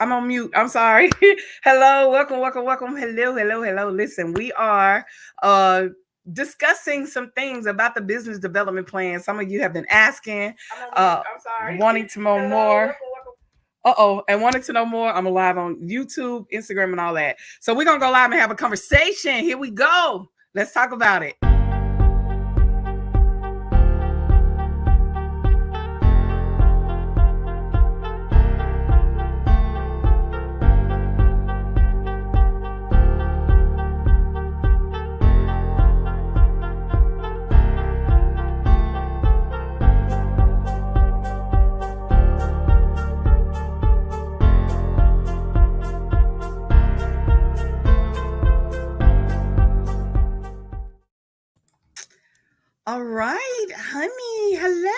I'm on mute. I'm sorry. Hello, welcome, welcome, welcome. Hello, hello, hello. Listen, we are uh discussing some things about the business development plan. Some of you have been asking, I'm on mute. I'm sorry. wanting to know Hello, more. welcome, welcome. And wanting to know more. I'm live on YouTube, Instagram, and all that. So we're gonna go live and have a conversation. Here we go. Let's talk about it. All right, honey. Hello.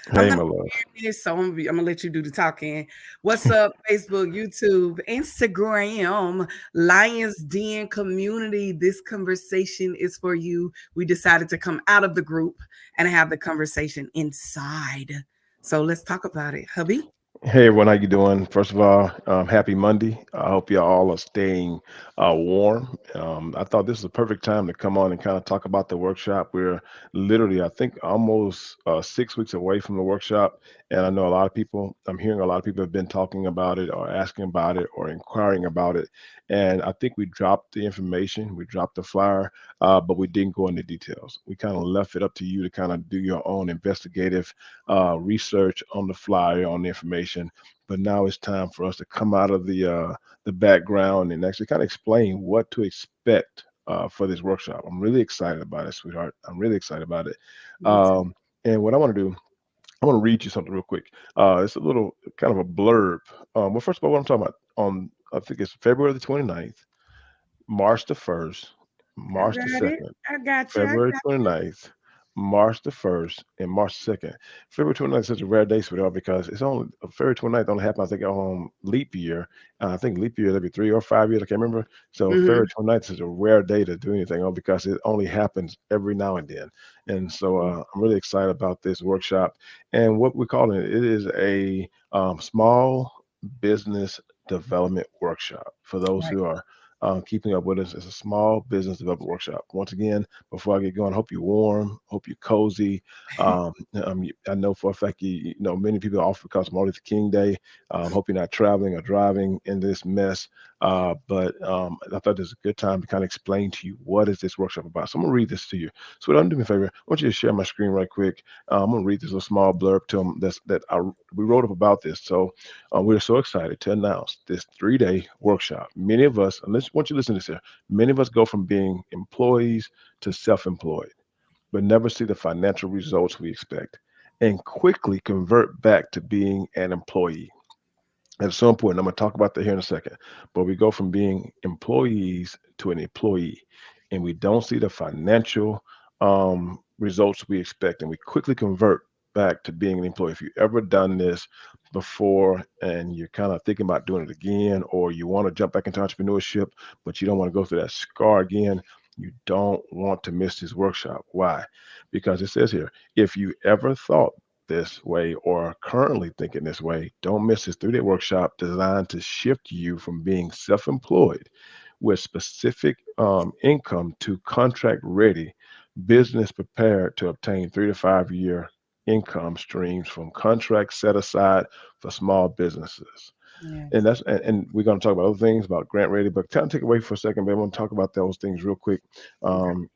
I'm Hey, gonna my love. share this, so I'm gonna let you do the talking. What's up, Facebook, YouTube, Instagram, Lions Den community? This conversation is for you. We decided to come out of the group and have the conversation inside. So let's talk about it, hubby. Hey, everyone. How you doing? First of all, happy Monday. I hope you all are staying warm. I thought this was a perfect time to come on and kind of talk about the workshop. We're literally, I think, almost 6 weeks away from the workshop, and I know a lot of people. I'm hearing a lot of people have been talking about it, or asking about it, or inquiring about it. And I think we dropped the information, we dropped the flyer, but we didn't go into details. We kind of left it up to you to kind of do your own investigative research on the flyer, on the information. But now it's time for us to come out of the background and actually kind of explain what to expect for this workshop. I'm really excited about it, sweetheart. I'm really excited about it. Me too. And what I want to do, I want to read you something real quick. It's a little kind of a blurb. Well, first of all, what I'm talking about on, I think it's February the 29th, March the 1st, I March the got it. 2nd, I got you. I February got 29th, March the 1st, and March 2nd. February 29th is such a rare day, sweetheart, because it's only February 29th only happens, I think, on leap year. I think leap year is every 3 or 5 years. I can't remember. So you. February 29th is a rare day to do anything on because it only happens every now and then. And so I'm really excited about this workshop. And what we're calling it, it is a small business development workshop for those Right. who are keeping up with us. It's a small business development workshop. Once again, before I get going, hope you're warm, hope you're cozy. I know for a fact you know many people are off because of Martin Luther King Day. Hope you're not traveling or driving in this mess. But I thought this is a good time to kind of explain to you what is this workshop about. So I'm gonna read this to you. So what I'm doing me a favor. I want you to share my screen right quick. I'm gonna read this little small blurb to them we wrote up about this. So we're so excited to announce this 3-day workshop. Many of us, and let's want you to listen to this here. Many of us go from being employees to self-employed, but never see the financial results we expect, and quickly convert back to being an employee. That's so important. I'm going to talk about that here in a second. But we go from being employees to an employee, and we don't see the financial results we expect, and we quickly convert back to being an employee. If you've ever done this before and you're kind of thinking about doing it again, or you want to jump back into entrepreneurship, but you don't want to go through that scar again, you don't want to miss this workshop. Why? Because it says here, if you ever thought this way or currently thinking this way, don't miss this 3-day workshop designed to shift you from being self employed with specific income to contract ready business prepared to obtain 3 to 5 year income streams from contracts set aside for small businesses. And Yes. and we're going to talk about other things about grant ready, but kind of take away for a second, but I want to talk about those things real quick. Okay. Um,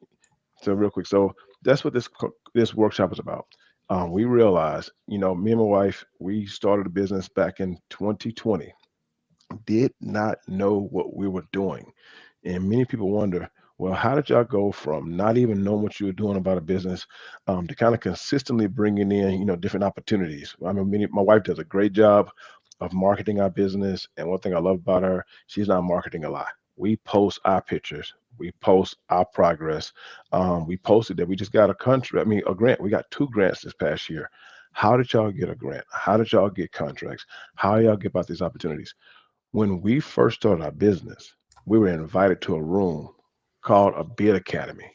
so that's what this workshop is about. We realized, me and my wife, we started a business back in 2020. Did not know what we were doing, and many people wonder, well, how did y'all go from not even knowing what you were doing about a business to kind of consistently bringing in, different opportunities? I mean, my wife does a great job of marketing our business, and one thing I love about her, she's not marketing a lot. We post our pictures, we post our progress. We posted that we just got a country, I mean, a grant. We got 2 grants this past year. How did y'all get a grant? How did y'all get contracts? How y'all get about these opportunities? When we first started our business, we were invited to a room called a bid academy.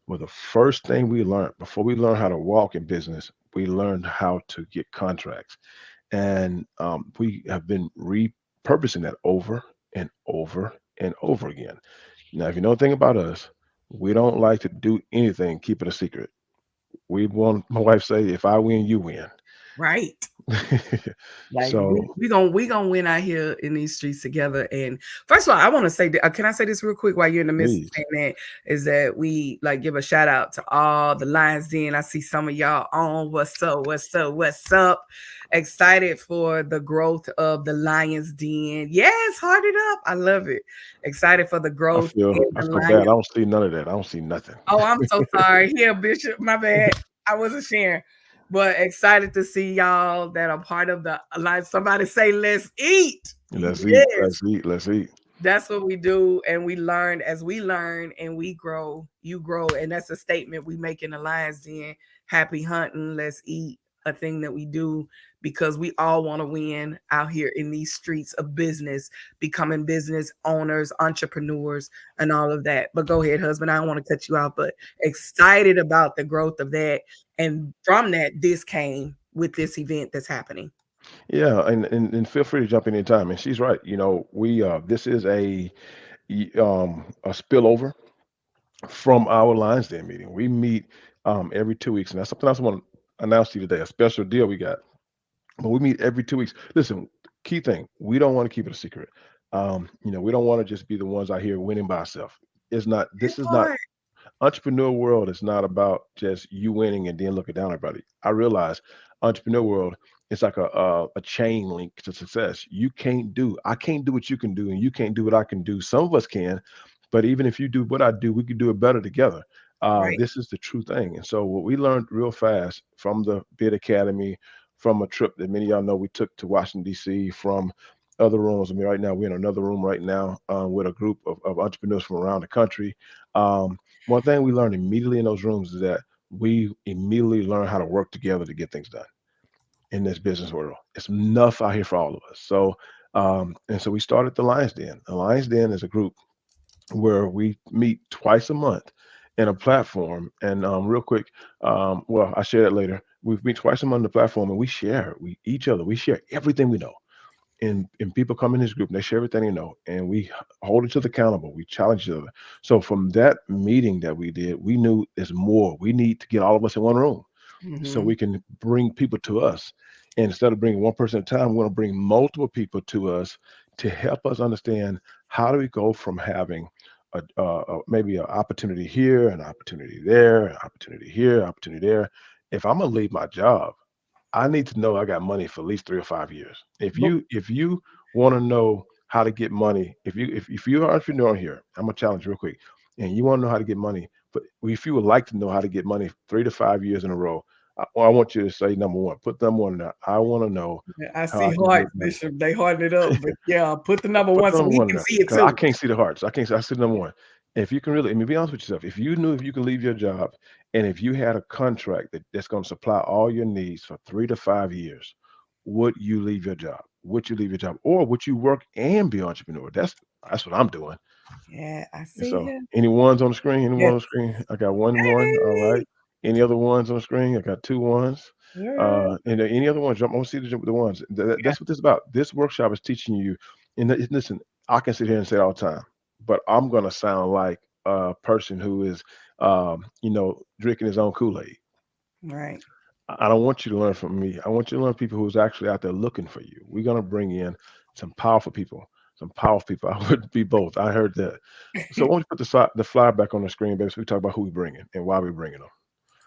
Well, the first thing we learned before we learned how to walk in business, we learned how to get contracts. And we have been repurposing that over and over and over again. Now, if you know anything about us, we don't like to do anything, keep it a secret. We want, my wife say, if I win, you win. Right. Like So we gonna win out here in these streets together. And first of all, I want to say, can I say this real quick while you're in the midst of please, saying that? Is that we like give a shout out to all the Lions Den. I see some of y'all on. What's up? What's up? What's up? Excited for the growth of the Lions Den. Yes, heart it up. I love it. Excited for the growth in I the feel bad. I Lions. don't see none of that. I don't see nothing. Oh, I'm so sorry. Here, Bishop. My bad. I wasn't sharing. But excited to see y'all that are part of the like somebody say, let's eat. Let's eat. Yes, Let's eat. Let's eat. that's what we do. And we learn as we learn and we grow, you grow. And that's a statement we make in the Lions Den. Happy hunting, let's eat. A thing that we do because we all want to win out here in these streets of business, becoming business owners, entrepreneurs, and all of that. But go ahead, husband. I don't want to cut you out, but excited about the growth of that. And from that, this came with this event that's happening. Yeah, and feel free to jump in anytime. And she's right. You know, we this is a spillover from our Lions Den meeting. We meet every 2 weeks, and that's something else I want to announce to you today. A special deal we got. But we meet every 2 weeks. Listen, key thing, we don't want to keep it a secret. We don't want to just be the ones out here winning by ourselves. It's not. That This is not part. entrepreneur world. Is not about just you winning and then looking down at everybody. I realize entrepreneur world. It's like a chain link to success. I can't do what you can do, and you can't do what I can do. Some of us can, but even if you do what I do, we can do it better together. Right. This is the true thing. And so what we learned real fast from the Bid Academy, from a trip that many of y'all know we took to Washington, D.C., from other rooms. I mean, right now we're in another room right now with a group of entrepreneurs from around the country. One thing we learned immediately in those rooms is that we immediately learn how to work together to get things done in this business world. It's enough out here for all of us. So, and so we started the Lions Den. The Lions Den is a group where we meet twice a month in a platform. And real quick, well, I share that later. We meet twice a month on the platform, and we share. We share everything we know. And people come in this group and they share everything they know, and we hold each other accountable. We challenge each other. So from that meeting that we did, we knew there's more. We need to get all of us in one room so Mm-hmm. we can bring people to us. And instead of bringing one person at a time, we want to bring multiple people to us to help us understand how do we go from having maybe an opportunity here, an opportunity there, an opportunity here, opportunity there. If I'm gonna leave my job, I need to know I got money for at least 3 or 5 years. But If you want to know how to get money, if you're an entrepreneur here, I'm gonna challenge real quick, and you want to know how to get money, but if you would like to know how to get money 3 to 5 years in a row, I want you to say number one. Put number one there. I want to know I how I see can get hearts, money. Bishop. They harden it up. But yeah, put the number Put one the so number we one can there see it because I too. can't see the hearts. I can't. I see number one. If you can really, I mean, be honest with yourself. If you knew if you can leave your job, and if you had a contract that's going to supply all your needs for 3 to 5 years, would you leave your job? Would you leave your job, or would you work and be an entrepreneur? That's what I'm doing. Yeah, I And see so, him. any ones on the screen? Anyone Yes. on the screen? I got one. All right. Any other ones on the screen? I got two ones. Girl. And any other ones? Jump. I want to see the ones. That's what this is about. This workshop is teaching you. And listen, I can sit here and say it all the time, but I'm gonna sound like a person who is, drinking his own Kool-Aid. Right. I don't want you to learn from me. I want you to learn people who's actually out there looking for you. We're gonna bring in some powerful people. Some powerful people. I would be both. I heard that. So I want you to put the flyer back on the screen, baby. So we talk about who we bringing and why we bringing them.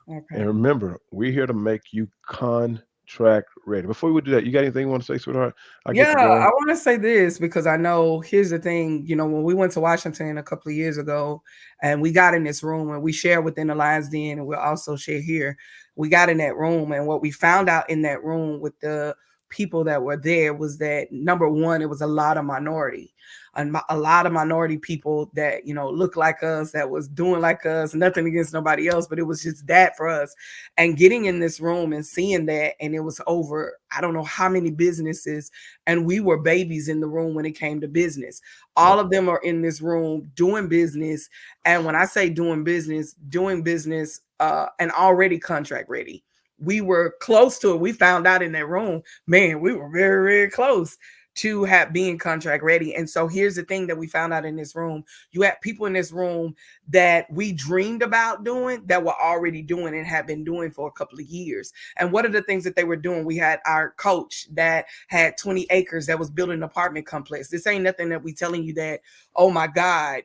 And Okay. remember, we're here to make you contract ready. Before we do that, you got anything you want to say, sweetheart? I get Yeah, to I going. want to say this because I know here's the thing, when we went to Washington a couple of years ago and we got in this room and we share within the Lions Den and we'll also share here. We got in that room and what we found out in that room with the people that were there was that number one, it was a lot of minority and a lot of minority people that, look like us, that was doing like us, nothing against nobody else, but it was just that for us. And getting in this room and seeing that, and it was over, I don't know how many businesses, and we were babies in the room when it came to business. Yep. All of them are in this room doing business. And when I say doing business, and already contract ready. We were close to it. We found out in that room, man, we were very, very close to have being contract ready. And so here's the thing that we found out in this room. You had people in this room that we dreamed about doing that were already doing and have been doing for a couple of years. And what are the things that they were doing? We had our coach that had 20 acres that was building an apartment complex. This ain't nothing that we telling you that, oh my God,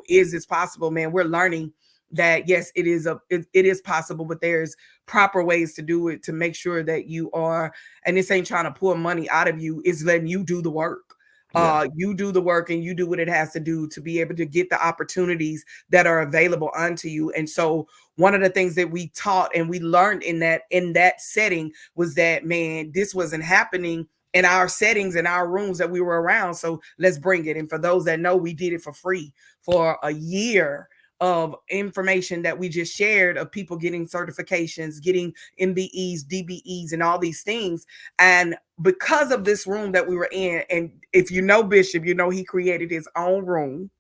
is this possible, man? We're learning that yes, it is possible, but there's proper ways to do it to make sure that you are, and this ain't trying to pull money out of you, it's letting you do the work. You do the work and you do what it has to do to be able to get the opportunities that are available unto you. And so one of the things that we taught and we learned in that setting was that, man, this wasn't happening in our settings, in our rooms that we were around. So let's bring it. And for those that know, we did it for free for a year of information that we just shared of people getting certifications, getting MBEs, DBEs, and all these things. And because of this room that we were in, and if you know Bishop, he created his own room.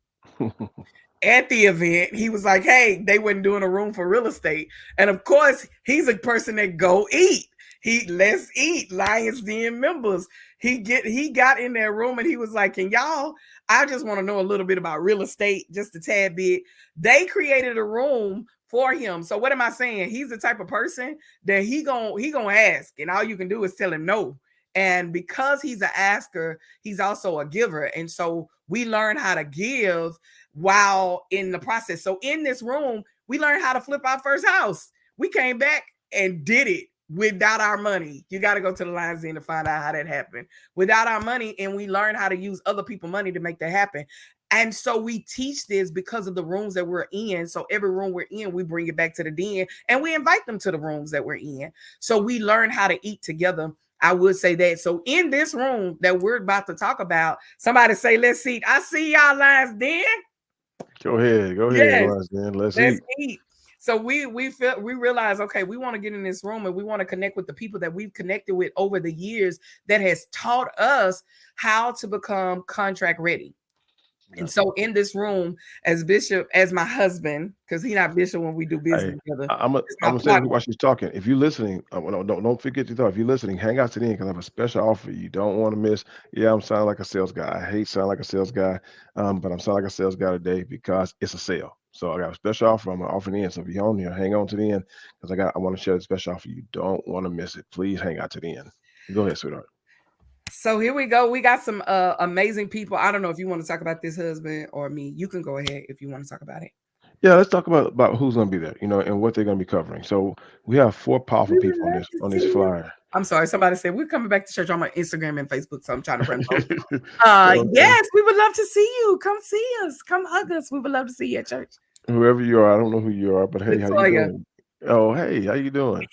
At the event, he was like, hey, they weren't doing a room for real estate. And of course, he's a person that go eat. Let's eat, Lions Den members. He got in that room and he was like, can y'all, I just want to know a little bit about real estate, just a tad bit. They created a room for him. So what am I saying? He's the type of person that he gonna ask, and all you can do is tell him no. And because he's an asker, he's also a giver. And so we learn how to give while in the process. So in this room, we learned how to flip our first house. We came back and did it without our money. You got to go to the Lions Den to find out how that happened. Without our money, and we learned how to use other people's money to make that happen. And so we teach this because of the rooms that we're in. So every room we're in, we bring it back to the den and we invite them to the rooms that we're in. So we learn how to eat together. I would say that. So in this room that we're about to talk about, somebody say, let's eat. I see y'all, Lions Den. Go ahead, Yes, Lions Den. Let's let's eat. eat. So we realize, okay, we want to get in this room and we want to connect with the people that we've connected with over the years that has taught us how to become contract ready. And so in this room, as Bishop, as my husband, because he's not Bishop when we do business Hey, together. I'm gonna say while she's talking. If you're listening, don't forget to talk. If you're listening, hang out to the end because I have a special offer you don't want to miss. Yeah, I'm sounding like a sales guy. I hate sounding like a sales guy, but I'm sounding like a sales guy today because it's a sale. So I got a special offer. I'm gonna offer the end. So if you're on here, hang on to the end because I want to share the special offer. You don't want to miss it. Please hang out to the end. Go ahead, sweetheart. So here we go. We got some amazing people. I don't know if you want to talk about this husband or me. You can go ahead if you want to talk about it. Yeah, let's talk about who's going to be there, and what they're going to be covering. So we have 4 powerful We would people on love this to on see this you. flyer. I'm sorry. Somebody said we're coming back to church on my Instagram and Facebook, so I'm trying to run both. Okay. Yes, we would love to see you. Come see us. Come hug us. We would love to see you at church. Whoever you are, I don't know who you are, but hey, how you Tonya. doing? Oh, hey, how you doing?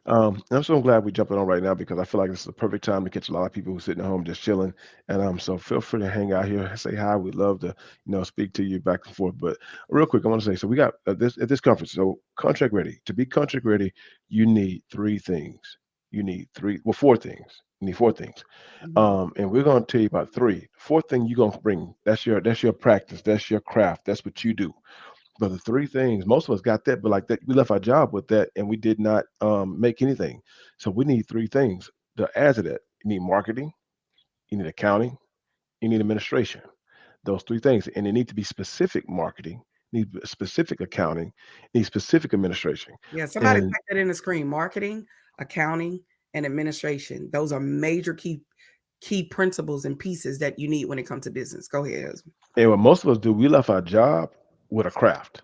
I'm so glad we're jumping on right now because I feel like this is the perfect time to catch a lot of people who are sitting at home just chilling. And so feel free to hang out here, say hi. We'd love to, speak to you back and forth. But real quick, I want to say, so we got this at this conference. So contract ready. To be contract ready, you need 3 things. You need 4 things. You need 4 things. And we're going to tell you about 3. 4th thing you're going to bring. That's your practice. That's your craft. That's what you do. But the 3 things, most of us got that, but like that, we left our job with that and we did not make anything. So we need 3 things to add to that. You need marketing, you need accounting, you need administration. Those 3 things. And they need to be specific marketing, need specific accounting, need specific administration. Yeah, somebody And type that in the screen. Marketing, accounting, and administration. Those are major key principles and pieces that you need when it comes to business. Go ahead, husband. and what most of us do, we left our job with a craft,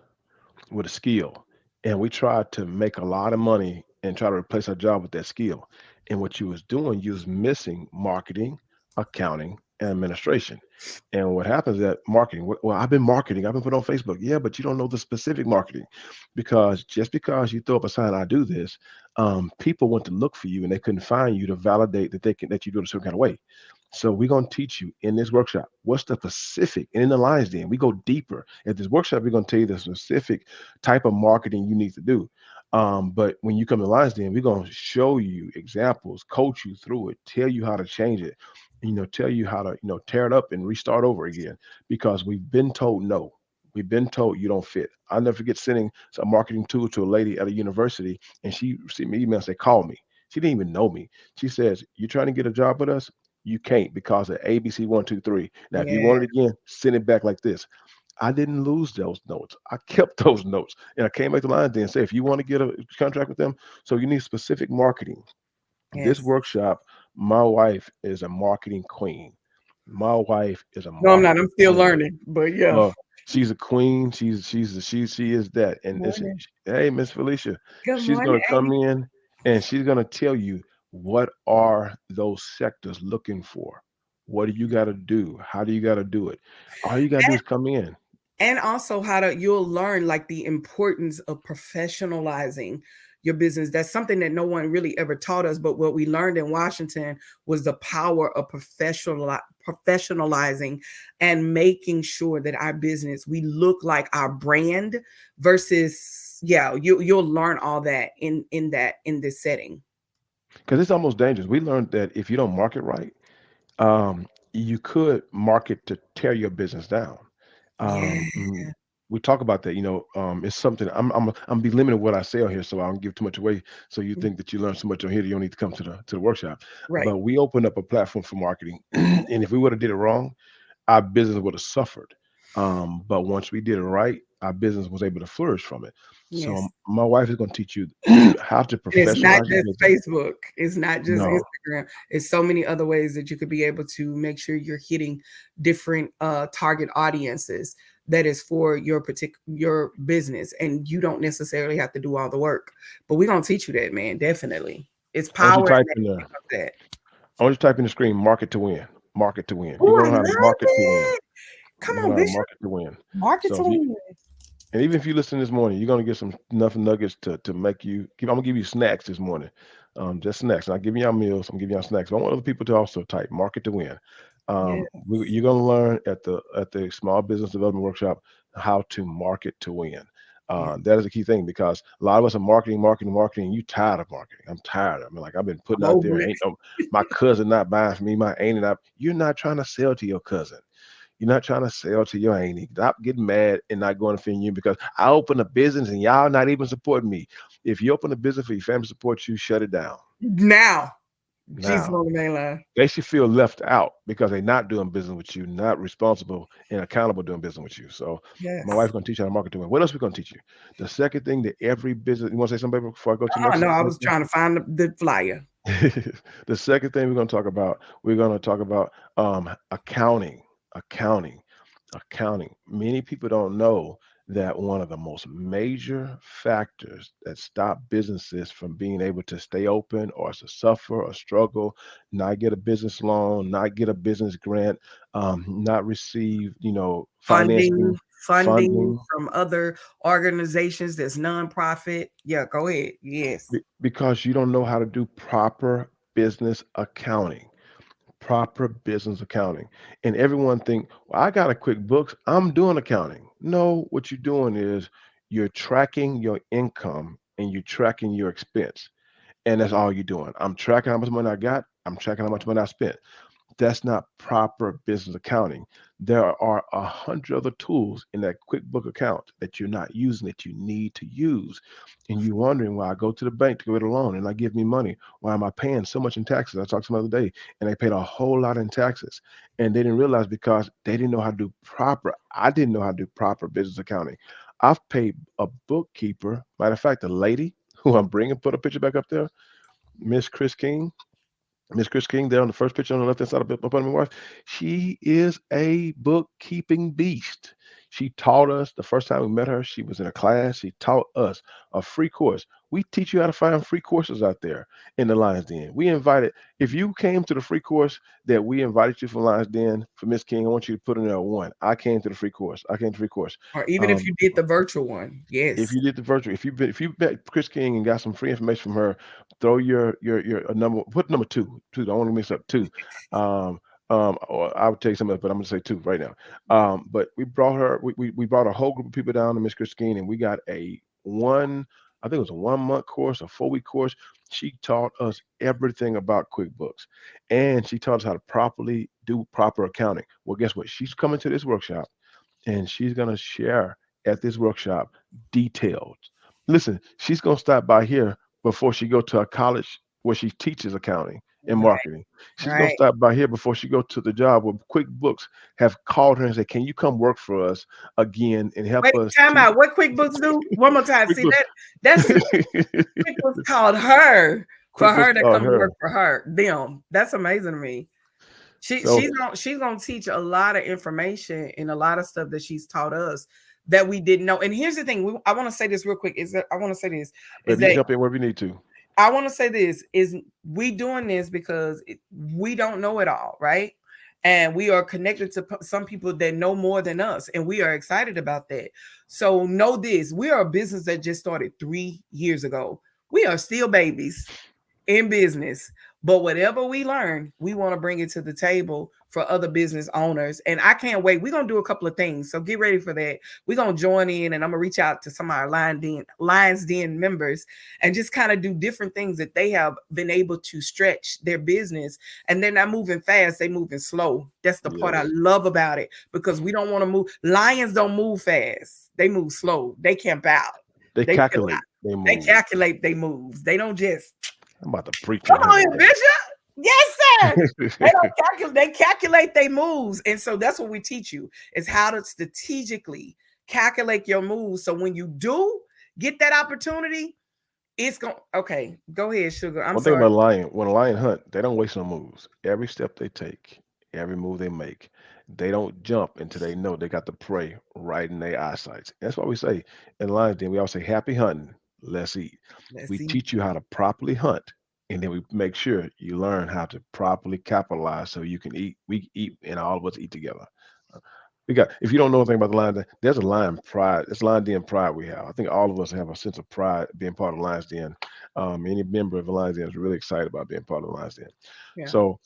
with a skill, and we tried to make a lot of money and try to replace our job with that skill. And what you was doing, you was missing marketing, accounting, and administration. And what happens is that marketing, well, I've been marketing, I've been put on Facebook. Yeah, but you don't know the specific marketing because just because you throw up a sign, I do this, people want to look for you and they couldn't find you to validate that you do it a certain kind of way. So we're going to teach you in this workshop what's the specific, and in the Lions Den, we go deeper. At this workshop, we're going to tell you the specific type of marketing you need to do. But when you come to Lions Den, we're going to show you examples, coach you through it, tell you how to change it, tell you how to, tear it up and restart over again because we've been told no. We've been told you don't fit. I'll never forget sending a marketing tool to a lady at a university, and she sent me an email and said, call me. She didn't even know me. She says, you're trying to get a job with us? You can't because of ABC 1, 2, 3. Now, if you Yeah. want it again, send it back like this. I didn't lose those notes. I kept those notes, and I came back to Lions Den and say, if you want to get a contract with them, so you need specific marketing. This Yes. workshop, my wife is a marketing queen. My wife is a No, I'm not. I'm marketing still queen. learning, but yeah. Oh, she's a queen. She is that. And listen, Morning. hey, Miss Felicia, Good she's morning, gonna come Amy. in and she's gonna tell you what are those sectors looking for. What do you got to do? How do you got to do it? All you got to do is come in. And also how to you'll learn like the importance of professionalizing your business. That's something that no one really ever taught us, but what we learned in Washington was the power of professionalizing and making sure that our business we look like our brand versus yeah, you'll learn all that in this setting. Because it's almost dangerous. We learned that if you don't market right, you could market to tear your business down. Yeah. Um, mm, we talk about that. It's something I'm be limited what I say on here, so I don't give too much away. So you think that you learn so much on here, that you don't need to come to the workshop. Right. But we opened up a platform for marketing, and if we would have did it wrong, our business would have suffered. But once we did it right, our business was able to flourish from it. So Yes. my wife is going to teach you how to And it's not professionalize your just business. Facebook. It's not just No, Instagram. It's so many other ways that you could be able to make sure you're hitting different target audiences that is for your business, and you don't necessarily have to do all the work. But we're gonna teach you that, man. Definitely, it's I want you power to in type in there. that. I want you to type in the screen, market to win. Market to win. You're Oh, gonna I learn how to love market to win. it. Come You're gonna on, learn how to Bishop. market to win. Market So to if you win. and even if you listen this morning, you're gonna get some enough nuggets to make you. I'm gonna give you snacks this morning, just snacks. I'm not giving y'all meals. I'm giving y'all snacks. But I want other people to also type market to win. Yeah, You're gonna learn at the small business development workshop how to market to win. yeah. That is a key thing because a lot of us are marketing, marketing, marketing. You tired of marketing? I'm tired. I mean, like I've been putting I'm out there. over it. Ain't no my cousin not buying from me. My auntie not. You're not trying to sell to your cousin. You're not trying to sell to your auntie. Stop getting mad and not going to offend you because I open a business and y'all not even supporting me. If you open a business for your family to support you, shut it down Now, she's now. on the main line. They should feel left out because they're not doing business with you, not responsible and accountable doing business with you. So my Yes. wife's gonna teach you how to market to win. What else we gonna teach you? The second thing that every business you want to say something before I go to the Oh next no, I next was trying to find the flyer. the second thing we're going to talk about accounting accounting accounting. Many people don't know that one of the most major factors that stop businesses from being able to stay open or to suffer or struggle, not get a business loan, not get a business grant, not receive, Funding, financing, funding funding, from other organizations that's nonprofit. Yeah, go ahead. Yes. because you don't know how to do proper business accounting. Proper business accounting. And everyone think, well, I got a QuickBooks, I'm doing accounting. No, what you're doing is you're tracking your income and you're tracking your expense. And that's all you're doing. I'm tracking how much money I got, I'm tracking how much money I spent. That's not proper business accounting. There are 100 other tools in that QuickBook account that you're not using that you need to use. And you're wondering why I go to the bank to get a loan and I give me money. Why am I paying so much in taxes? I talked to them the other day and they paid a whole lot in taxes. And they didn't realize because they didn't know how to do proper, I didn't know how to do proper business accounting. I've paid a bookkeeper, matter of fact, the lady who I'm bringing, put a picture back up there, Miss Chris King. Miss Chris King there on the first picture on the left hand side of my wife. She is a bookkeeping beast. She taught us the first time we met her. She was in a class. She taught us a free course. We teach you how to find free courses out there in the Lions Den. We invited, if you came to the free course that we invited you from Lions Den for Miss King, I want you to put in there one. I came to the free course. I came to the free course. Or even if Um, you did the virtual one. if Yes. you did the virtual, if you met Chris King and got some free information from her, throw your number, put number two. Don't want to mix up two. Um, or I would tell you something else, but I'm gonna say two right now. But we brought her, we brought a whole group of people down to Miss Chris King, and we got I think it was a 1 month course, a 4 week course. She taught us everything about QuickBooks, and she taught us how to properly do proper accounting. Well, guess what? She's coming to this workshop and she's going to share at this workshop details. Listen, she's going to stop by here before she go to a college where she teaches accounting in Right. marketing. She's gonna Right. stop by here before she go to the job. With QuickBooks have called her and said, "Can you come work for us again and Wait, help us time teach?" out. What QuickBooks do? One more time. See QuickBooks, that's QuickBooks called her for QuickBooks her to called come to her. work for her. Them. That's amazing to me. So She's gonna teach a lot of information and a lot of stuff that she's taught us that we didn't know. And here's the thing: I want to say this real quick. Is that I want to say this is maybe you that jump in wherever you need to. I want to say this is we doing this because we don't know it all, right? And we are connected to some people that know more than us, and we are excited about that. So know this: we are a business that just started 3 years ago. We are still babies in business, but whatever we learn, we want to bring it to the table for other business owners. And I can't wait. We're gonna do a couple of things, so get ready for that. We're gonna join in, and I'm gonna reach out to some of our Lions Den members and just kind of do different things that they have been able to stretch their business. And they're not moving fast; they moving slow. That's the part I Yes, love about it, because we don't want to move. Lions don't move fast; they move slow. They camp out. they They chill out. calculate, they They move. calculate their moves. They don't just I'm about to preach come in here on here, Bishop. Yes, sir. They today. don't calculate. They calculate their moves, and so that's what we teach you: is how to strategically calculate your moves. So when you do get that opportunity, it's going. Okay, go ahead, sugar. I'm One thing sorry. about a lion, when a lion hunt, they don't waste no moves. Every step they take, every move they make, they don't jump until they know they got the prey right in their eyesight. That's why we say in Lions Den, we always say, "Happy hunting, let's eat." Let's We see. teach you how to properly hunt, and then we make sure you learn how to properly capitalize so you can eat. We eat, and all of us eat together. We got. If you don't know anything about the Lions Den, there's a lion pride. It's Lion Den pride we have. I think all of us have a sense of pride being part of Lions Den. Any member of the Lions Den is really excited about being part of the Lions Den. Yeah. So,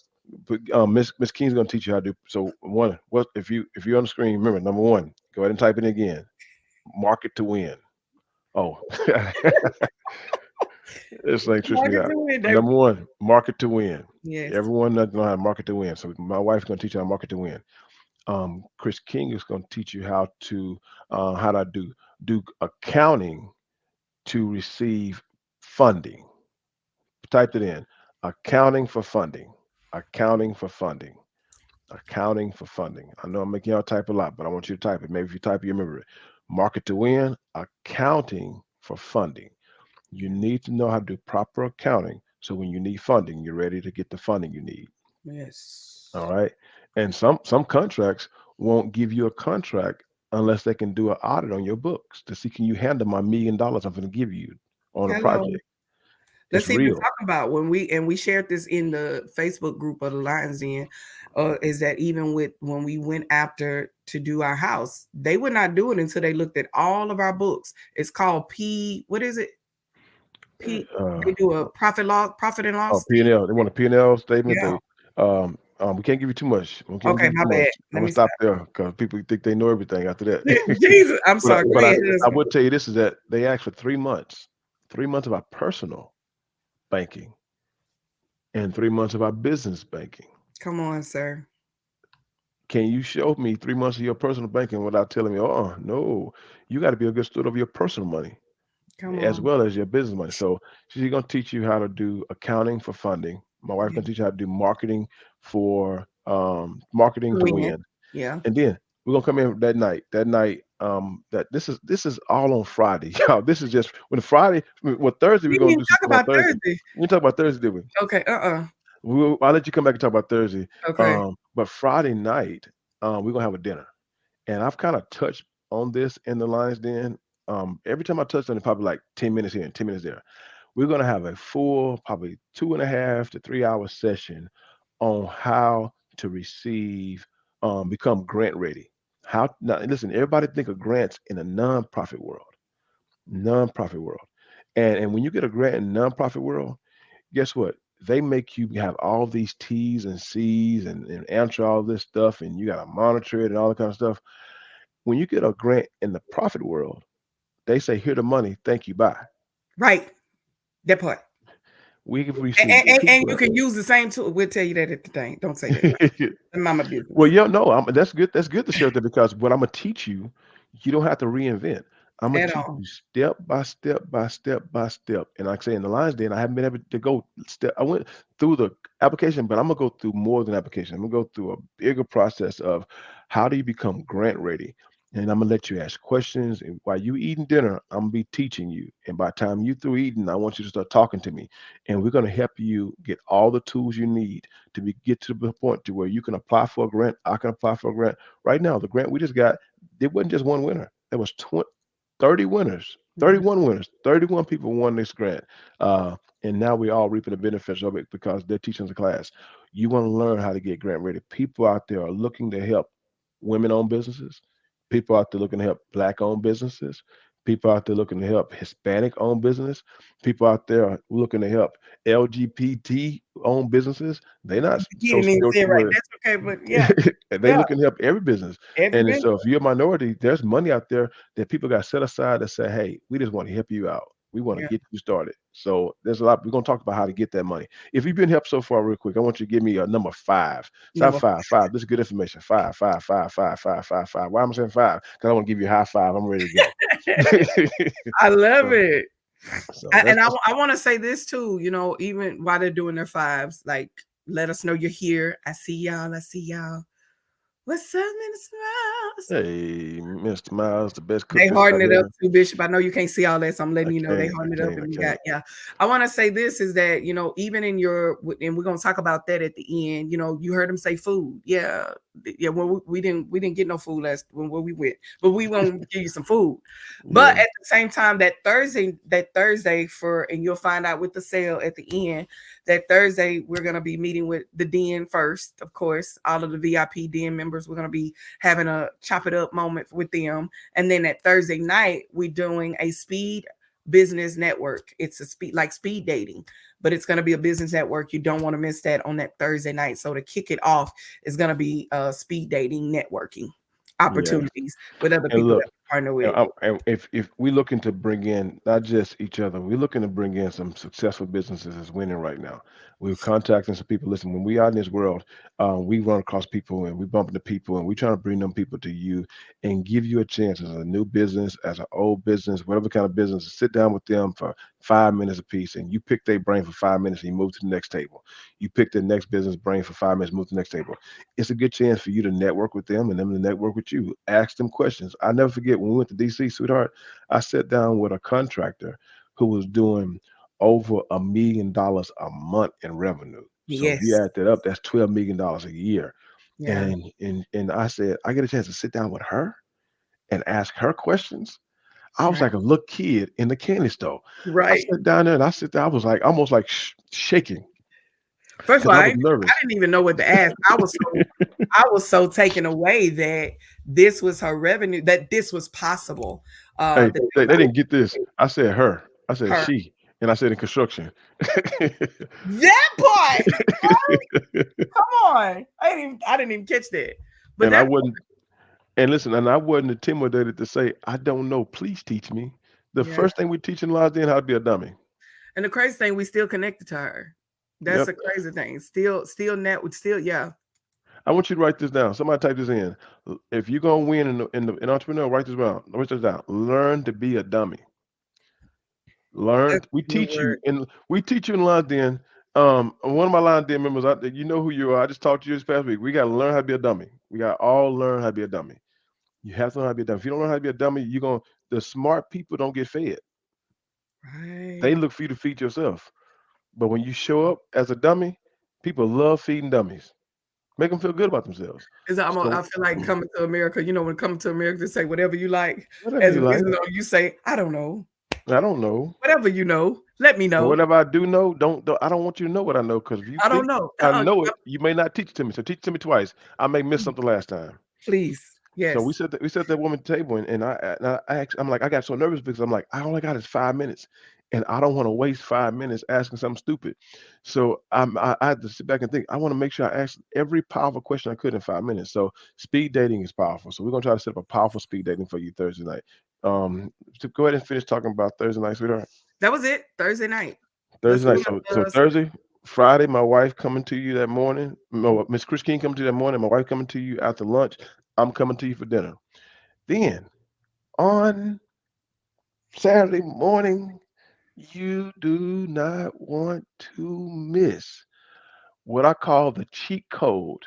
but Miss King's going to teach you how to do. So, one, what if you're on the screen? Remember, number one, go ahead and type it in again. Market to win. Oh, this thing trips me Market out. to win. Number one, market to win. Yes. Everyone doesn't know how to market to win. So, my wife's going to teach you how to market to win. Chris King is going to teach you how to do accounting to receive funding. Type it in. Accounting for funding. Accounting for funding. Accounting for funding. I know I'm making y'all type a lot, but I want you to type it. Maybe if you type it, you remember it. Market to win. Accounting for funding. You Yeah. need to know how to do proper accounting so when you need funding, you're ready to get the funding you need. Yes. All right. And some contracts won't give you a contract unless they can do an audit on your books to see, can you handle my $1 million I'm going to give you on a Hello. project? It's Let's even real. talk about when we shared this in the Facebook group of the Lions Den, is that even with when we went after to do our house, they would not do it until they looked at all of our books. It's called P. What is it? P. Uh, They do a profit and oh, loss statement. P&L. They want a P&L statement. Yeah. We can't give you too much. We can't Okay, give you my too bad. much. I'm Let gonna me stop stop. there because people think they know everything after that. Jesus, I'm sorry. Go But ahead, I husband. would tell you this is that they asked for 3 months, 3 months of our personal banking and 3 months of our business banking. Come on, sir. Can you show me 3 months of your personal banking without telling me, oh, no, you got to be a good steward of your personal money Come as on. well as your business money. So she's going to teach you how to do accounting for funding. My wife's Yeah. going to teach you how to do for marketing to Win. win. Yeah. And then we're going to come in that night. That this is all on Friday. Y'all, this is just when Friday, well, Thursday, We we're didn't going to even do some talk stuff on about Thursday. Thursday. We talk about Thursday, did we? Okay. I'll let you come back and talk about Thursday. Okay. But Friday night, we're going to have a dinner. And I've kind of touched on this in the Lions Den. Every time I touch on it, probably like 10 minutes here and 10 minutes there. We're going to have a full, probably 2.5 to 3 hour session on how to become grant ready. How now? Listen, everybody think of grants in a nonprofit world, and when you get a grant in nonprofit world, guess what? They make you have all these T's and C's and answer all this stuff, and you got to monitor it and all that kind of stuff. When you get a grant in the profit world, they say, "Here the money, thank you, bye." Right. That part. We have And, received and, and you people. can use the same tool. We'll tell you that at the thing. Don't say that. That's mama business. Well, yeah, no, that's good. That's good to share that because what I'm gonna teach you, you don't have to reinvent. I'm gonna at teach all. you step by step by step by step. And like I say in the Lions Den, I haven't been able to go step. I went through the application, but I'm gonna go through more than application. I'm gonna go through a bigger process of how do you become grant ready. And I'm gonna let you ask questions. And while you eating dinner, I'm gonna be teaching you. And by the time you through eating, I want you to start talking to me. And we're gonna help you get all the tools you need to get to the point to where you can apply for a grant. I can apply for a grant. Right now, the grant we just got, it wasn't just one winner. There was 30 winners, Mhm. 31 winners, 31 people won this grant. And now we all reaping the benefits of it because they're teaching the class. You want to learn how to get grant ready. People out there are looking to help women owned businesses, people out there looking to help black owned businesses, people out there looking to help Hispanic owned business, people out there are looking to help LGBT owned businesses. They're not He didn't social even say it right. security. That's okay, but yeah, They yeah, looking to help every business. every And minute. so if you're a minority, there's money out there that people got set aside to say, hey, we just want to help you out. We want to Yeah, get you started. So there's a lot. We're gonna talk about how to get that money. If you've been helped so far, real quick, I want you to give me a number five. Top number. five, five. This is good information. Five, five, five, five, five, five, five. Why am I saying five? Because I want to give you a high five. I'm ready to go. I love so, it. so And that's I want to say this too, you know, even while they're doing their fives, like let us know you're here. I see y'all. I see y'all. What's up, Minister? hey, Mr. Miles, the best cook They business harden out it up here. too, Bishop. I know you can't see all that, so I'm I letting you know they can't, I harden it up, can't, I and we got can't. yeah. I want to say this is that you know even in your and we're gonna talk about that at the end. You know, you heard him say food, yeah, yeah. Well, we didn't get no food last when we went, but we won't give you some food. But Yeah, at the same time, that Thursday for and you'll find out with the sale at the end. That Thursday we're gonna be meeting with the Den first, of course. All of the VIP Den members. We're gonna be having a chop it up moment with them and then at Thursday night, we're doing a speed business network. It's a speed dating, but it's going to be a business network. You don't want to miss that on that Thursday night. So to kick it off is going to be speed dating networking yeah. opportunities with other And people that look, we partner with. and if we're looking to bring in not just each other, we're looking to bring in some successful businesses that's winning right now. We're contacting some people. Listen, when we out in this world, we run across people and we bump into people, and we trying to bring them people to you and give you a chance as a new business, as an old business, whatever kind of business. To sit down with them for 5 minutes apiece, and you pick their brain for 5 minutes, and you move to the next table. You pick the next business brain for 5 minutes, move to the next table. It's a good chance for you to network with them and them to network with you. Ask them questions. I never forget when we went to DC, sweetheart. I sat down with a contractor who was doing over $1 million a month in revenue. So if you Yes. add that up, that's $12 million a year. Yeah. And I said, I get a chance to sit down with her and ask her questions. I was Right. like a little kid in the candy store. I Right. sat down there and I sit there. I was like almost like shaking First of because all, I was I nervous. didn't even know what to ask. I was so taken away that this was her revenue, that this was possible. Hey, That they they was able didn't to get this. I said her. I said her. she, and I said in construction. That part. Come on. I didn't even catch that. But And I that wasn't and listen, and I wasn't intimidated to say, "I don't know, please teach me." The yeah. first thing we teach in Lies then how to be a dummy. And the crazy thing, we still connected to her. That's Yep. a crazy thing. Still net with still, yeah. I want you to write this down. Somebody type this in. If you're gonna win in entrepreneur, write this down. Write this down. Learn to be a dummy. Learn. That's We a good teach word. you, and we teach you in Lies then. One of my line den members out there, you know who you are. I just talked to you this past week. We gotta learn how to be a dummy. We gotta all learn how to be a dummy. You have to learn how to be a dummy. If you don't learn how to be a dummy, you're gonna the smart people don't get fed. They Right. look for you to feed yourself. But when you show up as a dummy, people love feeding dummies. Make them feel good about themselves. Is I So feel like coming to America, you know, when coming to America to say whatever you like. whatever As you a like, business owner, you say, I don't know. I don't know. Whatever you know, let me But know. whatever I do know, don't I don't want you to know what I know because if you I don't think know. I know it, you may not teach it to me. So teach it to me twice. I may miss something last time. Please. So Yes. we set that woman table I'm like I got so nervous because I'm like I only got is 5 minutes, and I don't want to waste 5 minutes asking something stupid. So I had to sit back and think. I want to make sure I ask every powerful question I could in 5 minutes. So speed dating is powerful. So we're gonna try to set up a powerful speed dating for you Thursday night. So go ahead and finish talking about Thursday night, sweetheart. That was it. Thursday night. Let's Thursday night. open So up the Thursday, Friday, my wife coming to you that morning. No, Miss Chris King coming to you that morning. My wife coming to you after lunch. I'm coming to you for dinner. Then on Saturday morning, you do not want to miss what I call the cheat code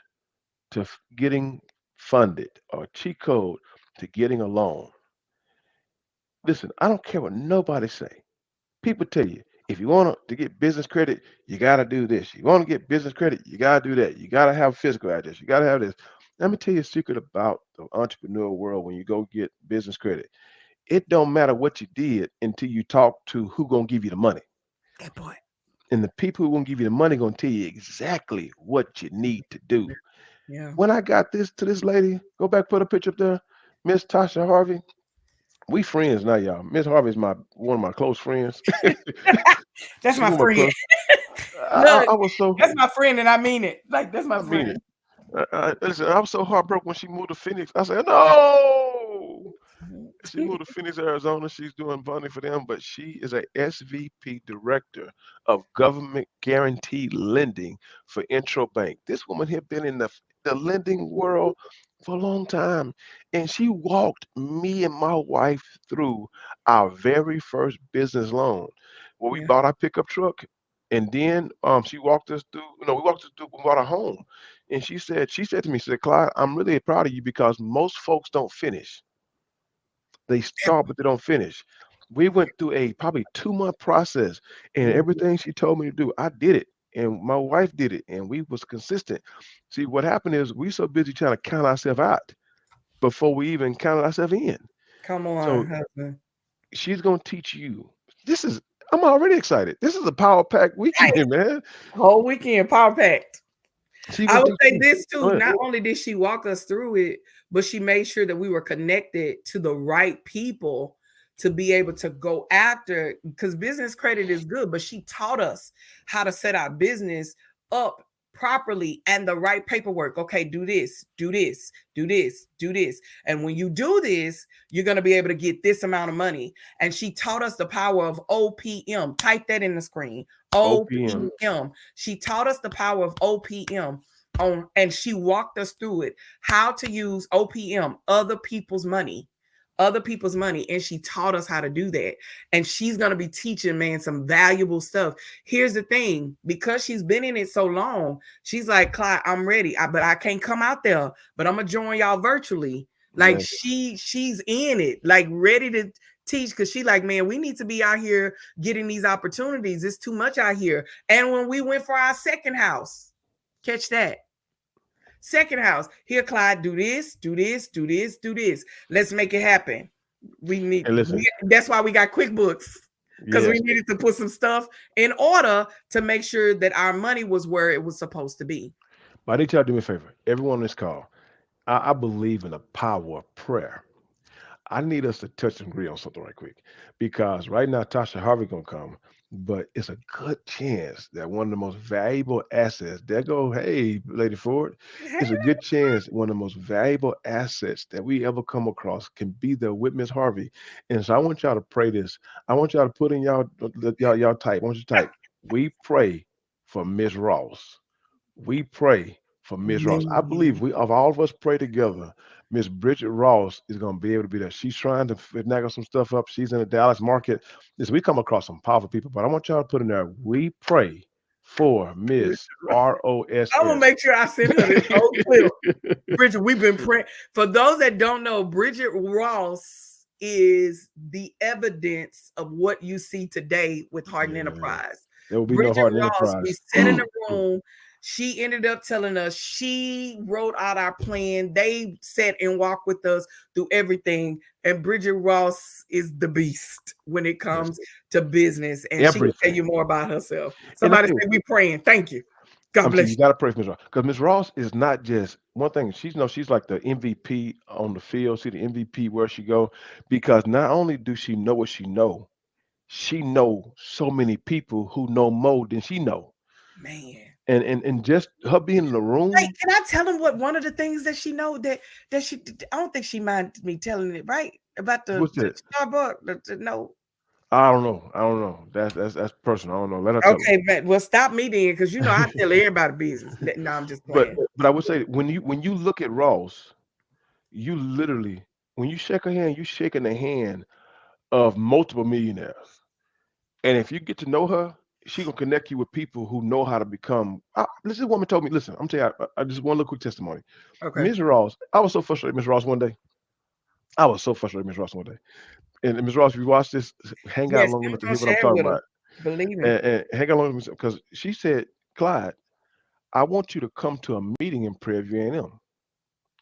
to getting funded or cheat code to getting a loan. Listen, I don't care what nobody say. People tell you if you want to get business credit, you got to do this. You want to get business credit, you got to do that. You got to have physical address. You got to have this. Let me tell you a secret about the entrepreneur world when you go get business credit. It don't matter what you did until you talk to who gonna give you the money. That boy. And the people who gonna give you the money gonna tell you exactly what you need to do. Yeah. When I got this to this lady, go back, put a picture up there, Miss Tasha Harvey. We friends now, y'all. Miss Harvey's my one of my close friends. That's She my one of my friend. close. Look, I was so. that's my friend, and I mean it. Like that's my I mean friend. it. Listen, I was so heartbroken when she moved to Phoenix. I said, no. She moved to Phoenix, Arizona. She's doing funding for them, but she is a SVP director of government guaranteed lending for Intro Bank. This woman had been in the lending world for a long time, and she walked me and my wife through our very first business loan, where we Yeah. bought our pickup truck. And then she walked us through, we walked us through, we bought a home. And she said to me, she said, Clyde, I'm really proud of you because most folks don't finish. They start, but they don't finish. We went through a probably 2 month process, and Mhm. everything she told me to do, I did it, and my wife did it, and we was consistent. See, what happened is we so busy trying to count ourselves out before we even counted ourselves in. Come on, So husband. she's gonna teach you. This is. I'm already excited. This is a power pack Right. weekend, man. Whole weekend, power packed. She's I gonna would teach say you. this Go too. ahead. Not only did she walk us through it, but she made sure that we were connected to the right people to be able to go after, because business credit is good, but she taught us how to set our business up properly and the right paperwork. Okay, do this, do this, do this, do this. And when you do this, you're going to be able to get this amount of money. And she taught us the power of OPM. Type that in the screen. OPM. OPM. She taught us the power of OPM on, and she walked us through it, how to use OPM, other people's money. And she taught us how to do that. And she's going to be teaching, man, some valuable stuff. Here's the thing, because she's been in it so long, she's like, Clyde, I'm ready. But I can't come out there, but I'm going to join y'all virtually. Like Yeah. she's in it, like ready to teach, because she like, man, we need to be out here getting these opportunities. It's too much out here. And when we went for our second house, catch that. Second house, here, Clyde, do this, do this, do this, do this. Let's make it happen. And listen. That's why we got QuickBooks, because we Yes. needed to put some stuff in order to make sure that our money was where it was supposed to be. But I need y'all to do me a favor. Everyone on this call, I believe in the power of prayer. I need us to touch and agree on something right quick because right now Tasha Harvey gonna come, but it's a good chance that one of the most valuable assets. There go, hey, Lady Ford. It's a good chance one of the most valuable assets that we ever come across can be there with Miss Harvey. And so I want y'all to pray this. I want y'all to put in y'all type. I want you to type. We pray for Miss Ross. We pray for Miss Ross. I Man, believe we of all of us pray together. Miss Bridget Ross is going to be able to be there. She's trying to finagle some stuff up. She's in the Dallas market. Listen, we come across some powerful people, but I want y'all to put in there. We pray for Miss I'm gonna ROSS. make sure I send her this whole clip. Bridget, we've been praying. For those that don't know, Bridget Ross is the evidence of what you see today with Harden Yeah, Enterprise. there will be no Bridget Harden Ross, we Enterprise. sat in the room. She ended up telling us she wrote out our plan. They sat and walked with us through everything. And Bridget Ross is the beast when it Yes, comes to business. And she can tell everything. you more about herself. And I Somebody tell you, say we praying. Thank you. God I'm saying you bless got to pray for Miss Ross because Miss Ross is not just one thing. She's like the MVP on the field. See the MVP where she go because not only do she know what she know so many people who know more than she know, you. Man. and just her being in the Like, room. can I tell him what one of the things that she know that she I don't think she minded me telling it, right? About What's the that? Starbucks, no. I don't know. I don't know. That's personal. I don't know. Let her tell me. Okay, man. Well, stop me then, because you know I tell everybody business. No, I'm just but playing. but I would say when you look at Ross, you literally when you shake her hand, you shaking the hand of multiple millionaires. And if you get to know her, she gonna connect you with people who know how to become. This woman told me, listen, I'm telling you, I just one little quick testimony. Okay. Ms. Ross, I was so frustrated, Ms. Ross, one day. I was so frustrated, Ms. Ross, one day. And Ms. Ross, if you watch this, hang out Yes, long please enough to don't hear what I'm share it talking with her. about. Believe me. And hang on long enough because she said, Clyde, I want you to come to a meeting in Prairie View A&M.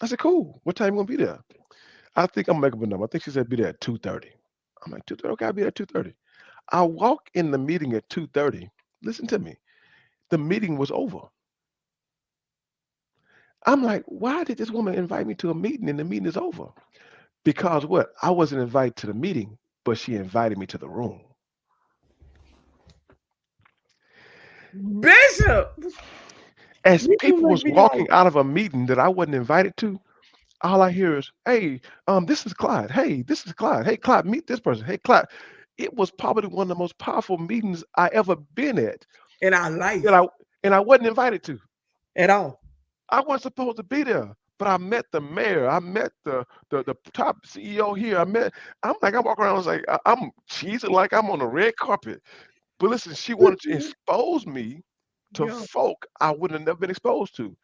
I said, cool. What time you gonna be there? I think I'm gonna make up a number. I think she said be there at 2:30. I'm like, 2:30, okay, I'll be there at 2:30. I walk in the meeting at 2:30. Listen to me. The meeting was over. I'm like, why did this woman invite me to a meeting and the meeting is over? Because what? I wasn't invited to the meeting, but she invited me to the room. Bishop, As you people make was me like, walking out of a meeting that I wasn't invited to, all I hear is, "Hey, this is Clyde. Hey, this is Clyde. Hey, Clyde, meet this person. Hey, Clyde." It was probably one of the most powerful meetings I ever been at in our that life I wasn't invited to. at all. I wasn't supposed to be there, but I met the mayor. I met the top CEO here. I'm like, I walk around. I was like, I'm cheesing like I'm on a red carpet. But listen, she wanted to expose me to Yeah. folk I would have never been exposed to.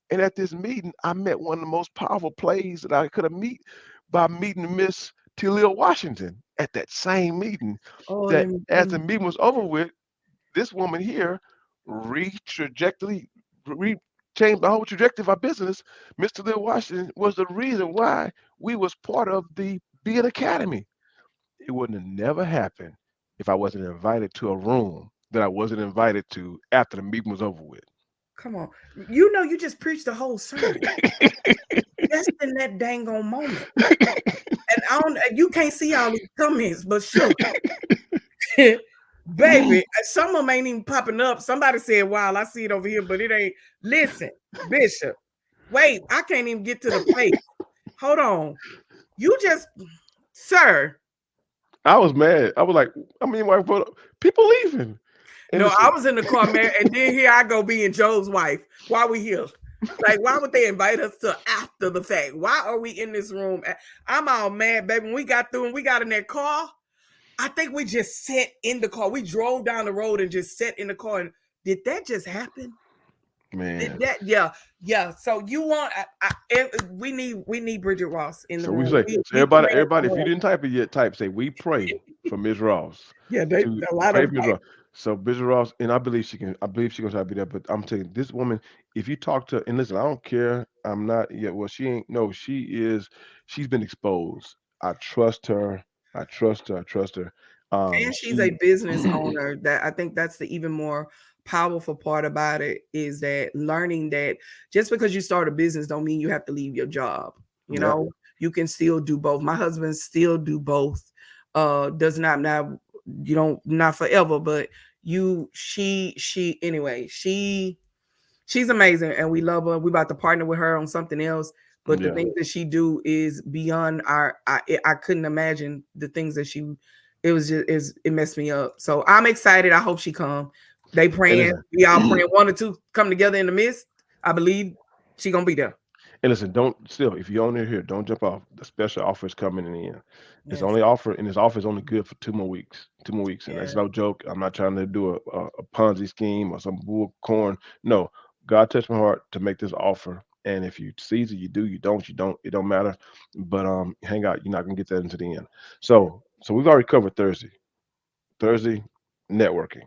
And at this meeting, I met one of the most powerful plays that I could have met by meeting Miss Talia Washington at that same meeting. Oh, That let as the me meeting was over with, this woman here re-trajectory, changed the whole trajectory of our business. Miss Talia Washington was the reason why we was part of the Be It Academy. It wouldn't have never happened if I wasn't invited to a room that I wasn't invited to after the meeting was over with. come on. You know, you just preached the whole sermon just in that dang on moment. And I don't, you can't see all these comments, but sure, baby, some of them ain't even popping up. Somebody said, "Wow, I see it over here," but it ain't. Listen, Bishop, wait, I can't even get to the face. Hold on, you just, sir. I was mad. I was like, I mean, why people leaving? And No, I listen, was in the car, man, and then here I go being Joe's wife. Why we here? Like, why would they invite us to after the fact? Why are we in this room? I'm all mad, baby. When we got through and we got in that car, I think we just sat in the car. We drove down the road and just sat in the car. And did that just happen? Did man. that? Yeah, yeah. So you want? We need Bridget Ross in the So we room. say, We so we praying everybody, for if you her. didn't type it yet, type say we pray for Ms. Ross. Yeah, they To a lot pray of for Ms. Ross. So Ms. Ross, and I believe she can. I believe she gonna try to be there. But I'm telling you, this woman, if you talk to, and listen, I don't care. I'm not yet. Well, she ain't. No, she is. She's been exposed. I trust her. I trust her. I trust her. and she's a She. business owner. That I think that's the even more powerful part about it is that learning that just because you start a business don't mean you have to leave your job. You Yep. know, you can still do both. My husband still do both. Does not now, you don't, not forever, but she anyway, she's amazing and we love her. We about to partner with her on something else. But the Yeah. things that she do is beyond our. I couldn't imagine the things that she. It was just it messed me up. So I'm excited. I hope she come. They And praying. listen. We all praying. One or two come together in the midst. I believe she gonna be there. And listen, don't still if you're on here, don't jump off. The special offer is coming in. It's Yes. only offer, and this offer is only good for 2 more weeks. 2 more weeks, and that's Yeah. no joke. I'm not trying to do a Ponzi scheme or some bull corn. No, God touched my heart to make this offer. And if you seize it, you do. You don't, you don't. It don't matter. But hang out. You're not gonna get that into the end. Yeah. So we've already covered Thursday. Thursday networking.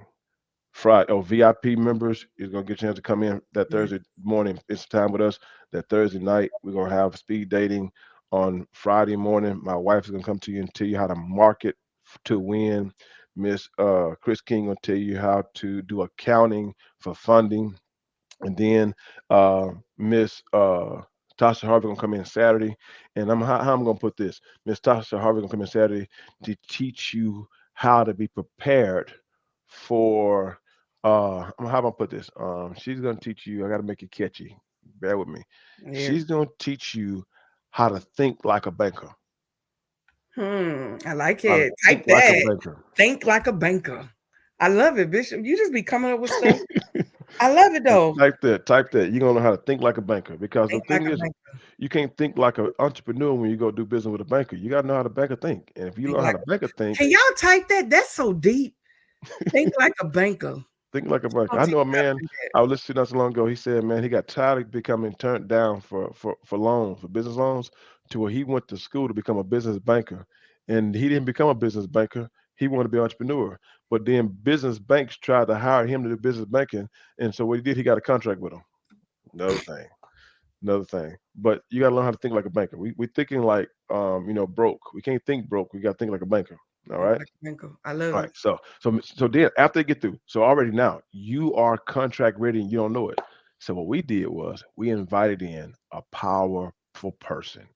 Friday, VIP members is gonna get a chance to come in that Yeah. Thursday morning. It's time with us. That Thursday night, we're gonna have speed dating. On Friday morning, my wife is gonna come to you and tell you how to market to win. Miss Chris King will tell you how to do accounting for funding, and then Miss Tasha Harvey gonna come in Saturday, and how I'm gonna put this. Miss Tasha Harvey gonna come in Saturday to teach you how to be prepared for. How am I put this? She's gonna teach you. I gotta make it catchy. Bear with me. Yeah. She's gonna teach you how to think like a banker. I like How to it. think Type like a that. banker. Think like a banker. I love it, Bishop. You just be coming up with stuff. I love it though. Type that. Type that. You're gonna know how to think like a banker because the Think like thing a is, banker. you can't think like an entrepreneur when you go do business with a banker. You gotta know how to banker think. And if you Think learn how like to banker think, Can y'all type that? That's so deep. Think like a banker. think like a banker. I'll I teach know a you how to man. do I was listening to not so long ago. He said, man, he got tired of becoming turned down for loans, for business loans, to where he went to school to become a business banker, and he didn't become a business banker. He wanted to be an entrepreneur, but then business banks tried to hire him to do business banking, and so what he did, he got a contract with them. Another thing. Another thing. But you gotta learn how to think like a banker. We thinking like broke. We can't think broke. We gotta think like a banker. All think right. like a banker. I love All right. it. So then after they get through, so already now you are contract ready and you don't know it. So what we did was we invited in a powerful person.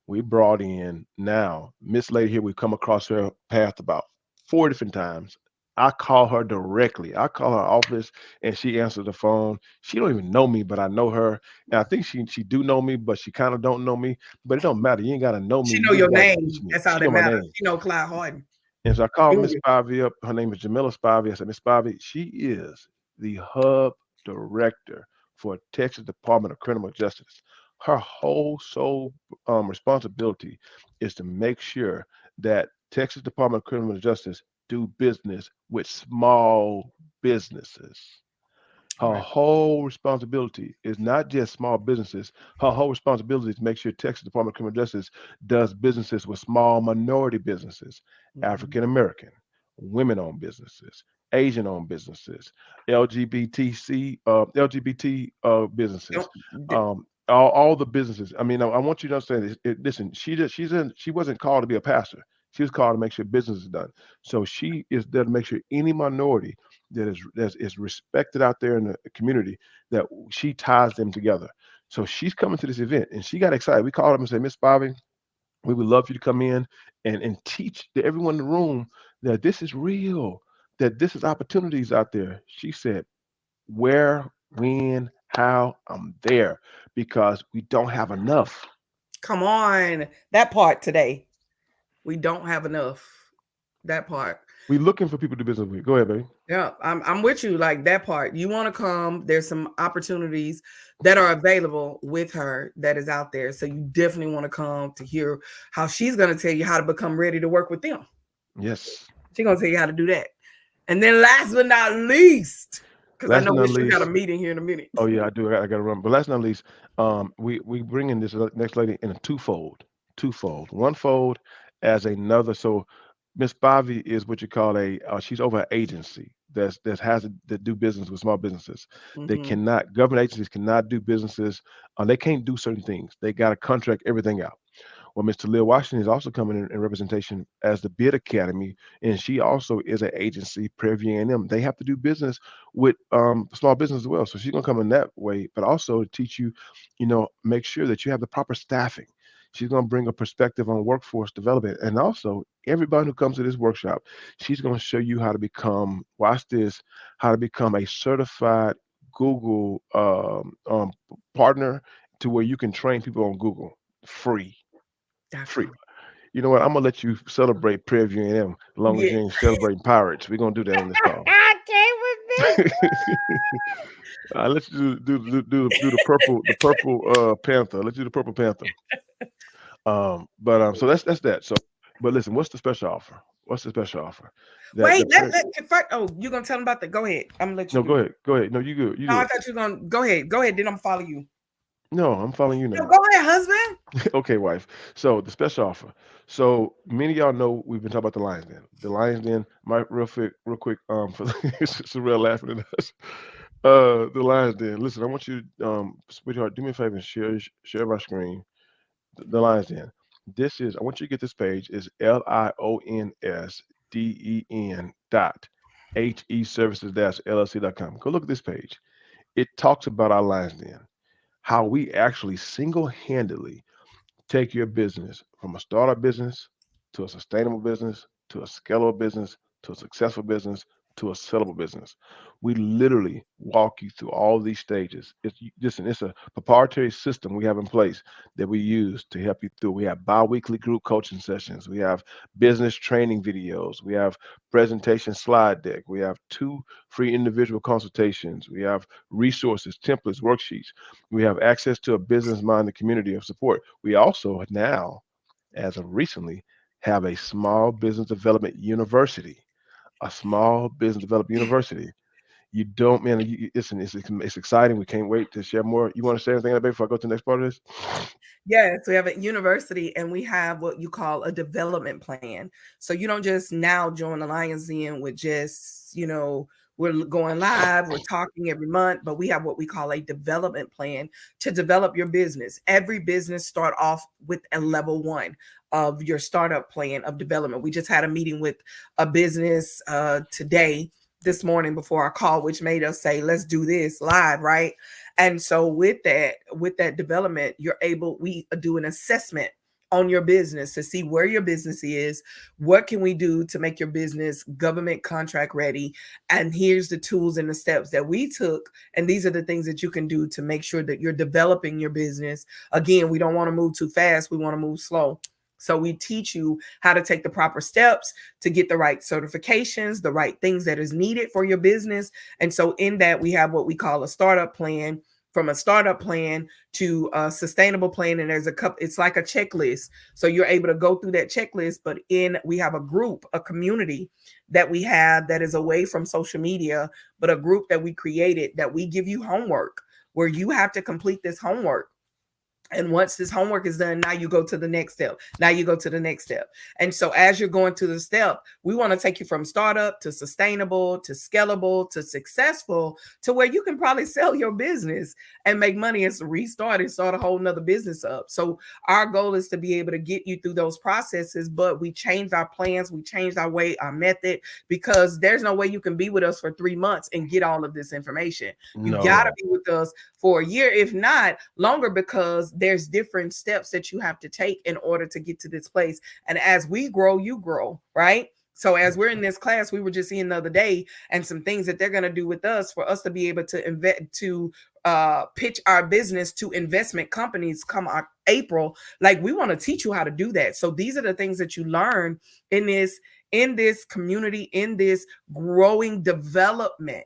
We brought in now Miss Lady here. We come across her path about 4 different times. I call her directly. I call her office and she answers the phone. She don't even know me, but I know her. And I think she do know me, but she kind of don't know me. But it don't matter. You ain't gotta know me. She You know just your gotta teach name. me. That's all She that know my matters. name. She know Clyde Harden. And so I called Miss Junior. Spivey up. Her name is Jamila Spivey. I said, Miss Spivey, she is the hub director for Texas Department of Criminal Justice. Her whole sole responsibility is to make sure that Texas Department of Criminal Justice do business with small businesses. All Her right. whole responsibility is not just small businesses. Her whole responsibility is to make sure Texas Department of Criminal Justice does businesses with small minority businesses, Mhm. African American, women-owned businesses, Asian-owned businesses, LGBT businesses, Don't d- all the businesses. I mean, I want you to understand this. Listen, she wasn't called to be a pastor. She was called to make sure business is done. So she is there to make sure any minority that is respected out there in the community that she ties them together. So she's coming to this event and she got excited. We called her and said, Miss Bobby, we would love you to come in and teach to everyone in the room that this is real, that this is opportunities out there. She said, where, when, how, I'm there because we don't have enough. Come on. That part today. We don't have enough. That part. We looking for people to do business with. Go ahead, baby. Yeah, I'm with you. Like that part. You want to come. There's some opportunities that are available with her that is out there. So you definitely want to come to hear how she's gonna tell you how to become ready to work with them. Yes. She's gonna tell you how to do that. And then last but not least, because I Last know but not Bishop got a least, meeting here in a minute. oh yeah, I do. I got to run. But last but not least, we bring in this next lady in a twofold. One fold as another. So Miss Bobby is what you call she's over an agency that do business with small businesses. They Hmm. cannot government agencies cannot do businesses. They can't do certain things. They got to contract everything out. Well, Mr. Leah Washington is also coming in representation as the Bid Academy, and she also is an agency, Prairie A&M. They have to do business with small business as well. So she's gonna come in that way, but also teach you, make sure that you have the proper staffing. She's gonna bring a perspective on workforce development, and also everybody who comes to this workshop, she's gonna show you how to become. Watch this, how to become a certified Google partner to where you can train people on Google free free. .com. You know what? I'm gonna let you celebrate Prairie View A&M as long as Yeah. you ain't celebrating Pirates. We're gonna do that on this call. I came with this. I let you do the purple panther. Let's do the purple panther. So that's that. So, but listen, what's the special offer? What's the special offer? That Wait, the let, pre- let first, oh, you're gonna tell them about that. Go ahead. I'm gonna let you no, do go it. ahead, go ahead. No, you good, you No, I good. thought you were gonna go ahead. Go ahead, then I'm follow you. No, I'm following you No, now. go ahead, husband. Okay, wife. So the special offer. So many of y'all know we've been talking about the Lions Den. The Lions Den, my real quick, for it's a real laughing at us. The Lions Den. Listen, I want you, sweetheart, do me a favor and share my screen. The Lions Den. I want you to get this page. Is LIONSDEN .HE services LLC.com. Go look at this page. It talks about our Lions Den, how we actually single-handedly take your business from a startup business to a sustainable business to a scalable business to a successful business to a sellable business. We literally walk you through all these stages. Listen, it's a proprietary system we have in place that we use to help you through. We have bi-weekly group coaching sessions. We have business training videos. We have presentation slide deck. We have 2 free individual consultations. We have resources, templates, worksheets. We have access to a business-minded community of support. We also now, as of recently, have a small business development university. A small business development university. You don't, man. Listen, it's exciting. We can't wait to share more. You want to say anything about before I go to the next part of this? Yes, we have a university and we have what you call a development plan. So you don't just now join the Lions Den with just, we're going live, we're talking every month, but we have what we call a development plan to develop your business. Every business start off with a level 1 of your startup plan of development. We just had a meeting with a business today, this morning before our call, which made us say, let's do this live, right? And so with that development, we do an assessment on your business to see where your business is, what can we do to make your business government contract ready, and here's the tools and the steps that we took, and these are the things that you can do to make sure that you're developing your business. Again, we don't want to move too fast, we want to move slow. So we teach you how to take the proper steps to get the right certifications, the right things that is needed for your business. And so in that, we have what we call a startup plan, from a startup plan to a sustainable plan. And there's it's like a checklist. So you're able to go through that checklist, but we have a community that we have that is away from social media, but a group that we created that we give you homework where you have to complete this homework. And once this homework is done, now you go to the next step. Now you go to the next step. And so as you're going to the step, we want to take you from startup to sustainable, to scalable, to successful, to where you can probably sell your business and make money and restart and start a whole nother business up. So our goal is to be able to get you through those processes, but we changed our plans. We changed our way, our method, because there's no way you can be with us for 3 months and get all of this information. You got to No. be with us for a year, if not longer, because there's different steps that you have to take in order to get to this place. And as we grow, you grow, right? So as we're in this class, we were just seeing the other day, and some things that they're going to do with us for us to be able to pitch our business to investment companies come April. Like, we want to teach you how to do that. So these are the things that you learn in this community, in this growing development.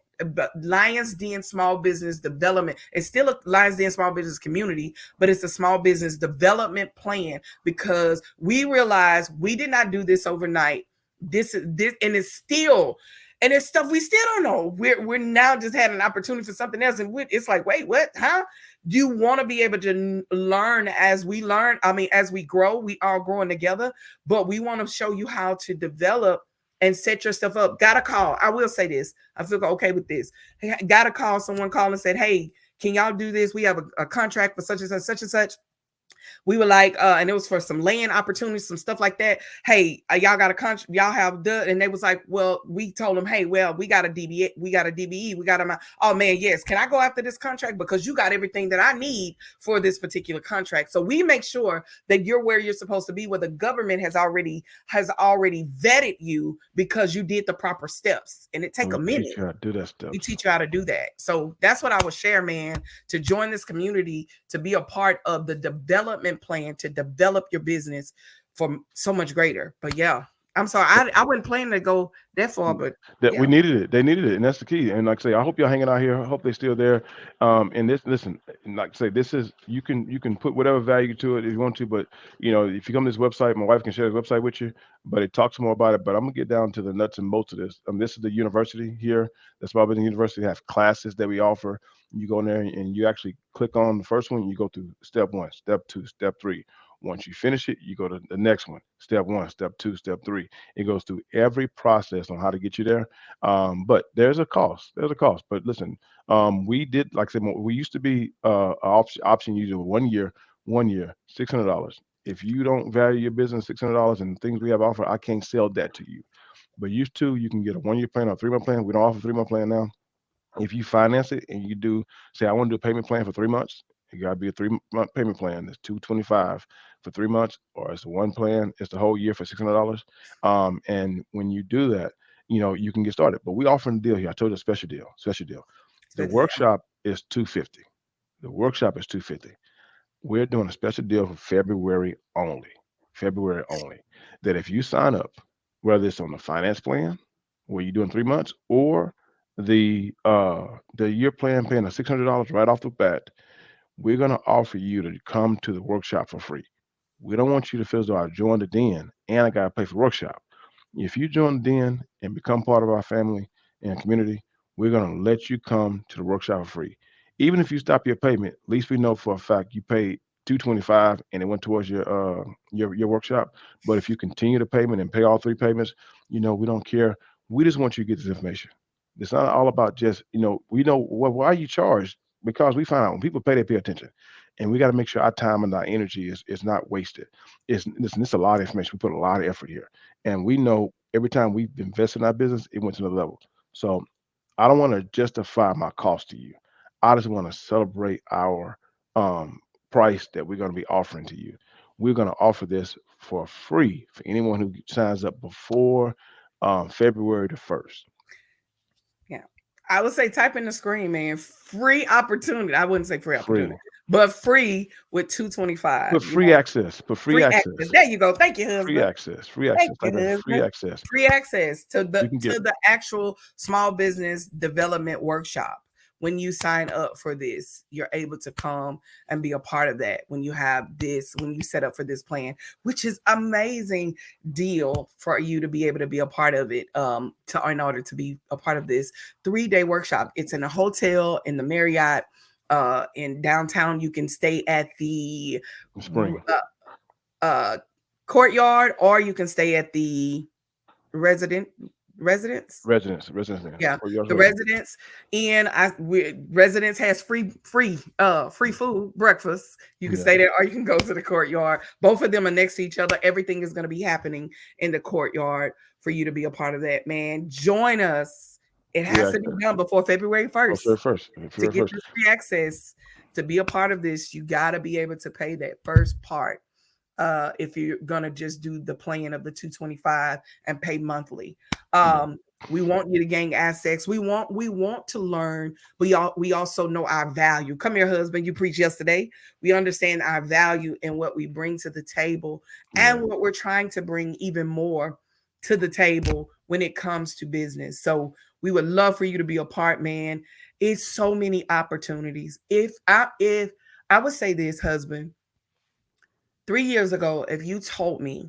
Lions Den Small Business Development. It's still a Lions Den Small Business community, but it's a small business development plan, because we realized we did not do this overnight. This and it's still, and it's stuff we still don't know. We're now just had an opportunity for something else, and it's like, wait, what? Huh? You want to be able to learn as we learn. I mean, as we grow, we are growing together, but we want to show you how to develop and set your stuff up. Got a call. I will say this. I feel okay with this. Got a call. Someone called and said, hey, can y'all do this? We have a contract for such and such, such and such. We were like, and it was for some land opportunities, some stuff like that. Hey, y'all got a contract, y'all have done, and they was like, well, we told them, hey, well, we got a DBA, we got a DBE, we got a, oh man, yes, can I go after this contract because you got everything that I need for this particular contract? So we make sure that you're where you're supposed to be, where the government has already vetted you because you did the proper steps, and it take a minute. Teach you how to do that stuff. We teach you how to do that. So that's what I would share, man, to join this community, to be a part of the development plan, to develop your business for so much greater. But yeah, I'm sorry, I wasn't planning to go that far, but that yeah. we needed it. They needed it, and that's the key. And like I say, I hope y'all hanging out here. I hope they're still there. And listen, like I say, this is you can put whatever value to it if you want to, but if you come to this website, my wife can share this website with you. But it talks more about it. But I'm gonna get down to the nuts and bolts of this. This is the university here. The Small Business University has classes that we offer. You go in there and you actually click on the first one. You go through step 1, step 2, step 3. Once you finish it, you go to the next one. Step 1, step 2, step 3. It goes through every process on how to get you there. But there's a cost. There's a cost. But listen, we did, like I said, we used to be option user 1 year, $600. If you don't value your business $600 and things we have offered, I can't sell that to you. But used to, you can get a 1 year plan or a 3 month plan. We don't offer a 3 month plan now. If you finance it and you do say, I want to do a payment plan for 3 months, it got to be a 3 month payment plan. It's 225 for 3 months, or it's one plan. It's the whole year for $600. And when you do that, you can get started. But we offering a deal here. I told you a special deal. Special deal. The workshop is $250. The workshop is $250. We're doing a special deal for February only. February only. That if you sign up, whether it's on the finance plan, where you're doing 3 months, or the year plan paying a $600 right off the bat, we're gonna offer you to come to the workshop for free. We don't want you to feel as though I joined the den and I gotta pay for the workshop. If you join the den and become part of our family and community, we're gonna let you come to the workshop for free. Even if you stop your payment, at least we know for a fact you paid 225 and it went towards your workshop. But if you continue the payment and pay all 3 payments, we don't care. We just want you to get this information. It's not all about just, we know why you charged, because we find out when people pay, they pay attention. And we got to make sure our time and our energy is not wasted. Listen, it's a lot of information. We put a lot of effort here. And we know every time we've invested in our business, it went to another level. So I don't want to justify my cost to you. I just want to celebrate our price that we're going to be offering to you. We're going to offer this for free for anyone who signs up before February the 1st. Yeah. I would say type in the screen, man. Free opportunity. I wouldn't say free Free. opportunity, but free with 225. Put free access. Put free access. There you go. Thank you, husband. Free access. Free Thank access. you, Type in husband. free access. Free access to You can get the actual small business development workshop. When you sign up for this, you're able to come and be a part of that. When you have this, when you set up for this plan, which is amazing deal for you to be able to be a part of it, in order to be a part of this 3-day workshop. It's in a hotel in the Marriott in downtown. You can stay at the Spring. Courtyard, or you can stay at the residence. Yeah, the residence. And residence has free food, breakfast. You can stay there, or you can go to the courtyard. Both of them are next to each other. Everything is going to be happening in the courtyard for you to be a part of that, man. Join us. It has to be done before February 1st. To get this free access, to be a part of this, you got to be able to pay that first part. If you're gonna just do the plan of the 225 and pay monthly. We want you to gain assets. We want to learn. We also know our value. Come here, husband. You preached yesterday. We understand our value and what we bring to the table, and what we're trying to bring even more to the table when it comes to business. So we would love for you to be a part, man. It's so many opportunities. If I would say this, husband, 3 years ago, if you told me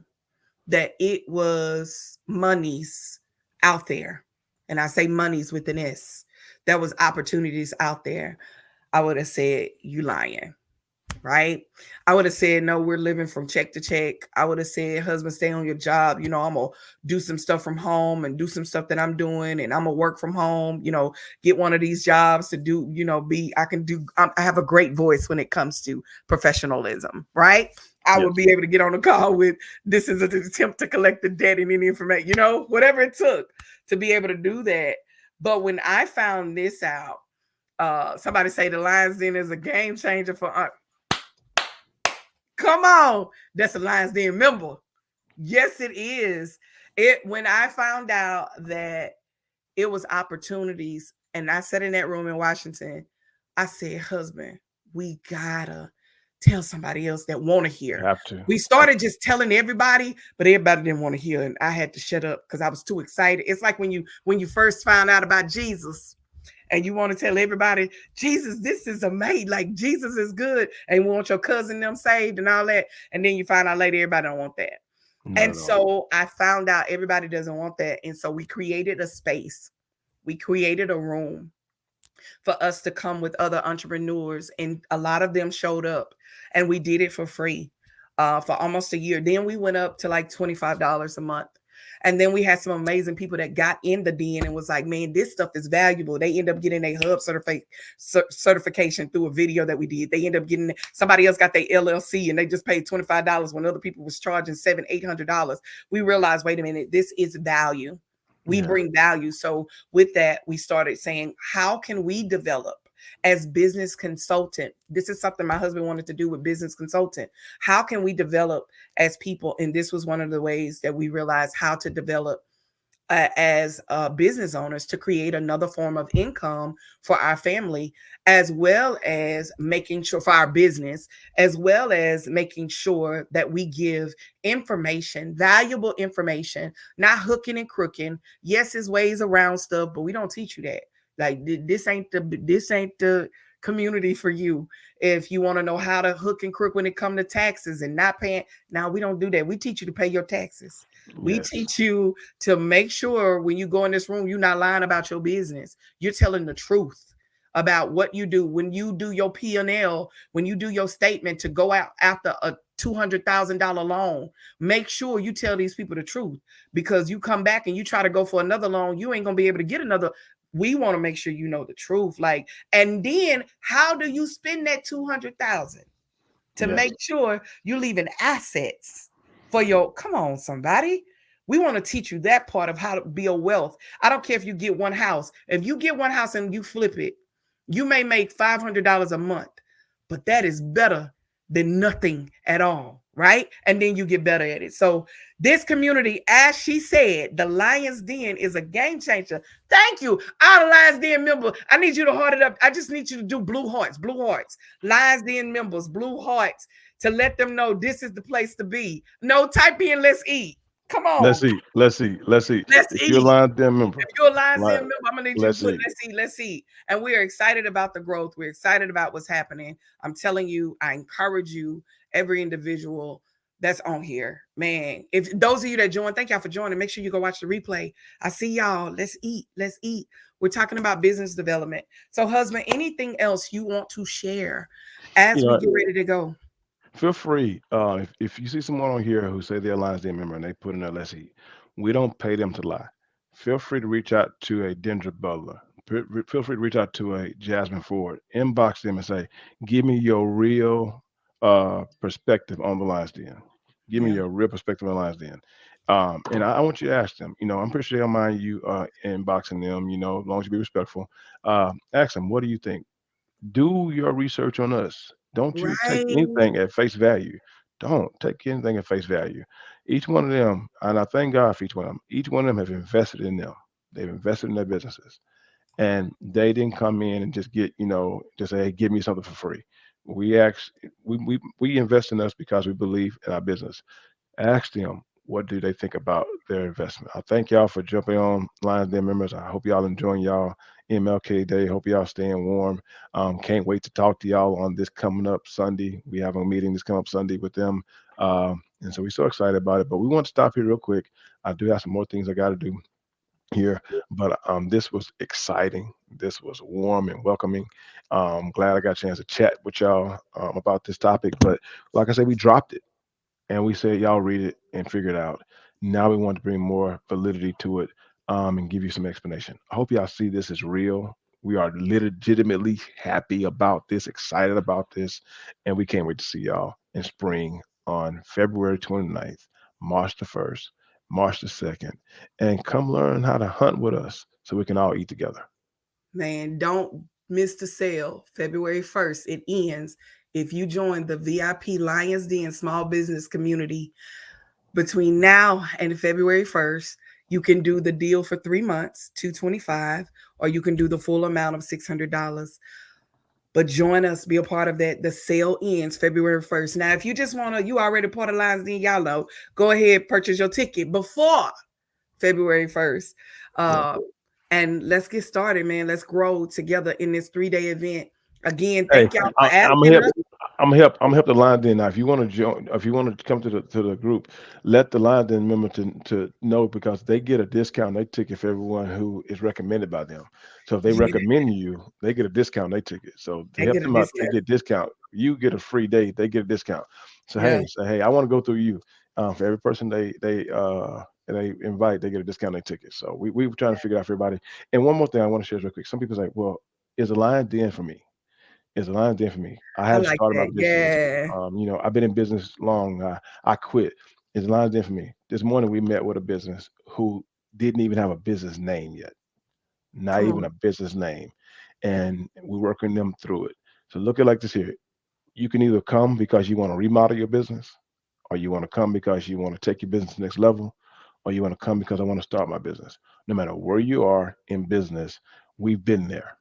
that it was monies out there, and I say monies with an S, there was opportunities out there, I would have said, you lying, right? I would have said, no, we're living from check to check. I would have said, husband, stay on your job. I'm going to do some stuff from home and do some stuff that I'm doing, and I'm going to work from home, get one of these jobs to do, I have a great voice when it comes to professionalism, right? I would be able to get on a call with, this is an attempt to collect the debt and any information, whatever it took to be able to do that. But when I found this out, somebody say the Lions Den is a game changer for come on, that's a Lions Den member. Yes, it is. When I found out that it was opportunities, and I sat in that room in Washington, I said, husband, we gotta tell somebody else that want to hear. You have to. We started just telling everybody, but everybody didn't want to hear, and I had to shut up because I was too excited. It's like when you first found out about Jesus, and you want to tell everybody, Jesus, this is amazing. Like, Jesus is good, and you want your cousin them saved and all that, and then you find out later everybody don't want that. So I found out everybody doesn't want that, and so we created a space. We created a room for us to come with other entrepreneurs, and a lot of them showed up, and we did it for free for almost a year. Then we went up to like $25 a month. And then we had some amazing people that got in the den and was like, man, this stuff is valuable. They end up getting a hub certification through a video that we did. They end up getting, somebody else got their LLC and they just paid $25 when other people was charging $700-800. We realized, wait a minute, this is value. We bring value. So with that, we started saying, how can we develop as business consultant? This is something my husband wanted to do with business consultant. How can we develop as people? And this was one of the ways that we realized how to develop as business owners to create another form of income for our family, as well as making sure for our business, as well as making sure that we give information, valuable information, not hooking and crooking. Yes, there's ways around stuff, but we don't teach you that. Like this ain't the community for you. If you want to know how to hook and crook when it come to taxes and not paying, now we don't do that. We teach you to pay your taxes. We Yes. teach you to make sure when you go in this room, you're not lying about your business. You're telling the truth about what you do. When you do your P&L, when you do your statement to go out after a $200,000 loan, make sure you tell these people the truth, because you come back and you try to go for another loan, you ain't going to be able to get another. We want to make sure you know the truth. Like, and then how do you spend that 200,000 to Yes. make sure you're leaving assets for your, come on, somebody. We want to teach you that part of how to build wealth. I don't care if you get one house. If you get one house and you flip it, you may make $500 a month, but that is better than nothing at all, right? And then you get better at it. So this community, as she said, the Lions Den is a game changer. Thank you. Our Lions Den member, I need you to heart it up. I just need you to do blue hearts, Lions Den members, blue hearts, to let them know this is the place to be. No, type in let's eat. Come on, Let's eat. Let's eat. Let's eat. let's If you're a eat. Lions Den member, If you're a Lions Den like, member, I'm gonna need you to let's put eat. let's see. And we are excited about the growth. We're excited about what's happening. I'm telling you, I encourage you, every individual that's on here, man. If those of you that joined, thank y'all for joining. Make sure you go watch the replay. I see y'all. Let's eat. Let's eat. We're talking about business development. So, husband, anything else you want to share You as we know, get ready to go? feel free. If you see someone on here who say they're a Lions Den member and they put in there, let's eat. We don't pay them to lie. Feel free to reach out to a Dendra Butler. Feel free to reach out to a Jasmine Ford. Inbox them and say, give me your real perspective on the Lions Den. Give me Yeah. your real perspective on the Lions Den. And I want you to ask them, I'm pretty sure they'll mind you inboxing them, as long as you be respectful. Ask them, what do you think? Do your research on us. Don't you take Right. anything at face value. Don't take anything at face value. Each one of them, and I thank God for each one of them, each one of them have invested in them. They've invested in their businesses. And they didn't come in and just get, just say, hey, give me something for free. We ask, we invest in us because we believe in our business. Ask them what do they think about their investment. I thank y'all for jumping on Lions Den members. I hope y'all enjoying y'all MLK Day. Hope y'all staying warm. Can't wait to talk to y'all on this coming up Sunday. We have a meeting this coming up Sunday with them. And so we're so excited about it. But we want to stop here real quick. I do have some more things I got to do here, but this was exciting. This was warm and welcoming. Glad I got a chance to chat with y'all about this topic. But like I said, we dropped it and we said y'all read it and figure it out. Now we want to bring more validity to it and give you some explanation. I hope y'all see this is real. We are legitimately happy about this, excited about this, and we can't wait to see y'all in spring on February 29th, March the 1st, March the 2nd, and come learn how to hunt with us so we can all eat together. Man, don't miss the sale. February 1st, it ends. If you join the VIP Lions Den small business community between now and February 1st, you can do the deal for 3 months, 225, or you can do the full amount of $600. But join us, be a part of that. The sale ends February 1st. Now, if you just want to, you already part of Lions Den, y'all know, go ahead, purchase your ticket before February 1st. Yeah. Uh, and let's get started, man. Let's grow together in this 3-day event. Again, Hey, thank y'all I, for I'm gonna asking help. us. I'm gonna help the line then. Now, if you want to join, if you want to come to the group, let the line then member to know because they get a discount. On their ticket for everyone who is recommended by them. So if they Yeah, recommend you, they get a discount on their ticket. So to they help get a them out, they discount. get discount. You get a free day. They get a discount. So Yeah, hey, I want to go through you. For every person they invite, they get a discount on their ticket. So we were trying to figure it out for everybody. And one more thing I want to share real quick. Some people say, well, is a line den for me? Is a line there for me. I I hadn't like started my that. business. Yeah. I've been in business long. I quit. Is a line there for me. This morning we met with a business who didn't even have a business name yet, not Come even on. a business name, and we're working them through it. So look at it like this here. You can either come because you want to remodel your business, or you want to come because you want to take your business to the next level, or you want to come because I want to start my business. No matter where you are in business, we've been there.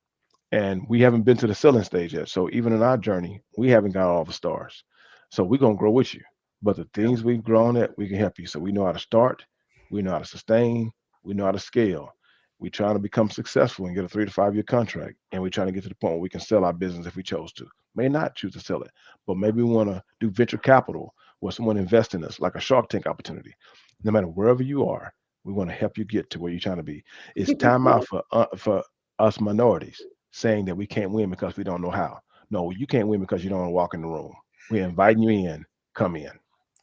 And we haven't been to the selling stage yet. So even in our journey, we haven't got all the stars. So we're gonna grow with you. But the things we've grown at, we can help you. So we know how to start, we know how to sustain, we know how to scale. We're trying to become successful and get a 3 to 5 year contract. And we're trying to get to the point where we can sell our business if we chose to. May not choose to sell it, but maybe we want to do venture capital where someone invests in us, like a Shark Tank opportunity. No matter wherever you are, we want to help you get to where you're trying to be. It's time out for us minorities saying that we can't win because we don't know how. No, you can't win because you don't want to walk in the room. We're inviting you in. Come in.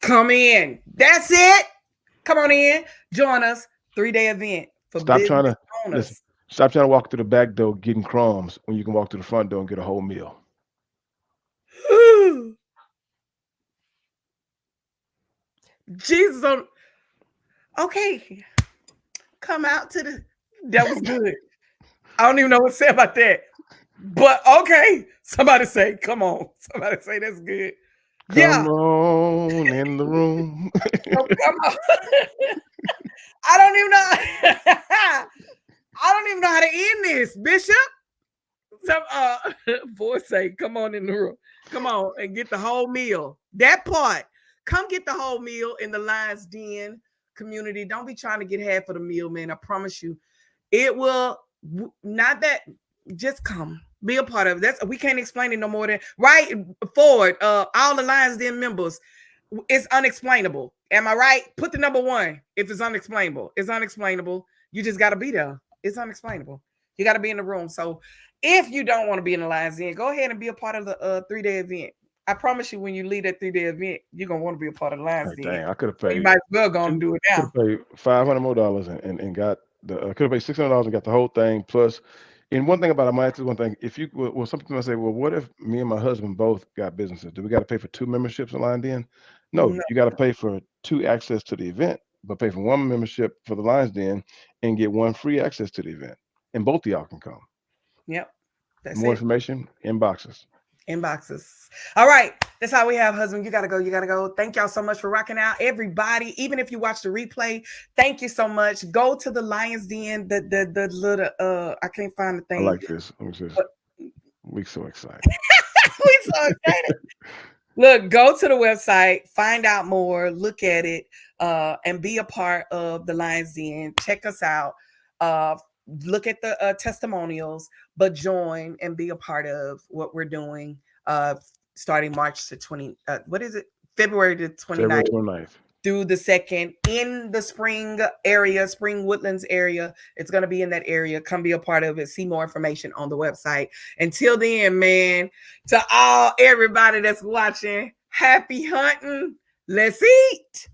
Come in. That's it. Come on in. Join us. 3-day event for Stop trying business to listen. owners. Stop trying to walk through the back door getting crumbs when you can walk through the front door and get a whole meal. Jesus. Okay. Come out to the. That was good. I don't even know what to say about that. But okay. Somebody say, come on. Somebody say that's good. Come Yeah. on in the room. Oh, come on. I don't even know. I don't even know how to end this, Bishop. Some voice say, come on in the room. Come on and get the whole meal. That part. Come get the whole meal in the Lions Den community. Don't be trying to get half of the meal, man. I promise you. It will not that just come. Be a part of it. That's we can't explain it no more than right forward. All the Lions Den members, it's unexplainable. Am I right? Put the number 1 if it's unexplainable. It's unexplainable. You just got to be there. It's unexplainable. You got to be in the room. So if you don't want to be in the Lions Den, go ahead and be a part of the 3-day event. I promise you, when you leave that 3-day event, you're gonna want to be a part of the Lions Like, Den. dang, I could have So you paid might as well go and do it could now. have paid $500 more and got the could have paid $600 and got the whole thing plus. And one thing about it, I might ask you one thing. If you well, some people might say, well, what if me and my husband both got businesses? Do we got to pay for 2 memberships in Lions Den? No, No. you got to pay for 2 access to the event, but pay for 1 membership for the Lions Den and get 1 free access to the event. And both of y'all can come. Yep. That's More it. information, inboxes. Inboxes. All right. That's how we have, husband. You gotta go. You gotta go. Thank y'all so much for rocking out. Everybody, even if you watch the replay, thank you so much. Go to the Lions Den. The little I can't find the I thing. like this. Let me see this. But We so excited. we so excited. Look, go to the website, find out more, look at it, and be a part of the Lions Den. Check us out. Look at the testimonials, but join and be a part of what we're doing starting March the 20, what is it? February the 29th. February 29th. Through the 2nd in the spring area, Spring Woodlands area. It's going to be in that area. Come be a part of it. See more information on the website. Until then, man, to everybody that's watching, happy hunting. Let's eat.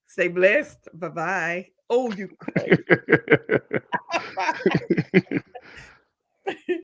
Stay blessed. Bye-bye. Oh, you crazy.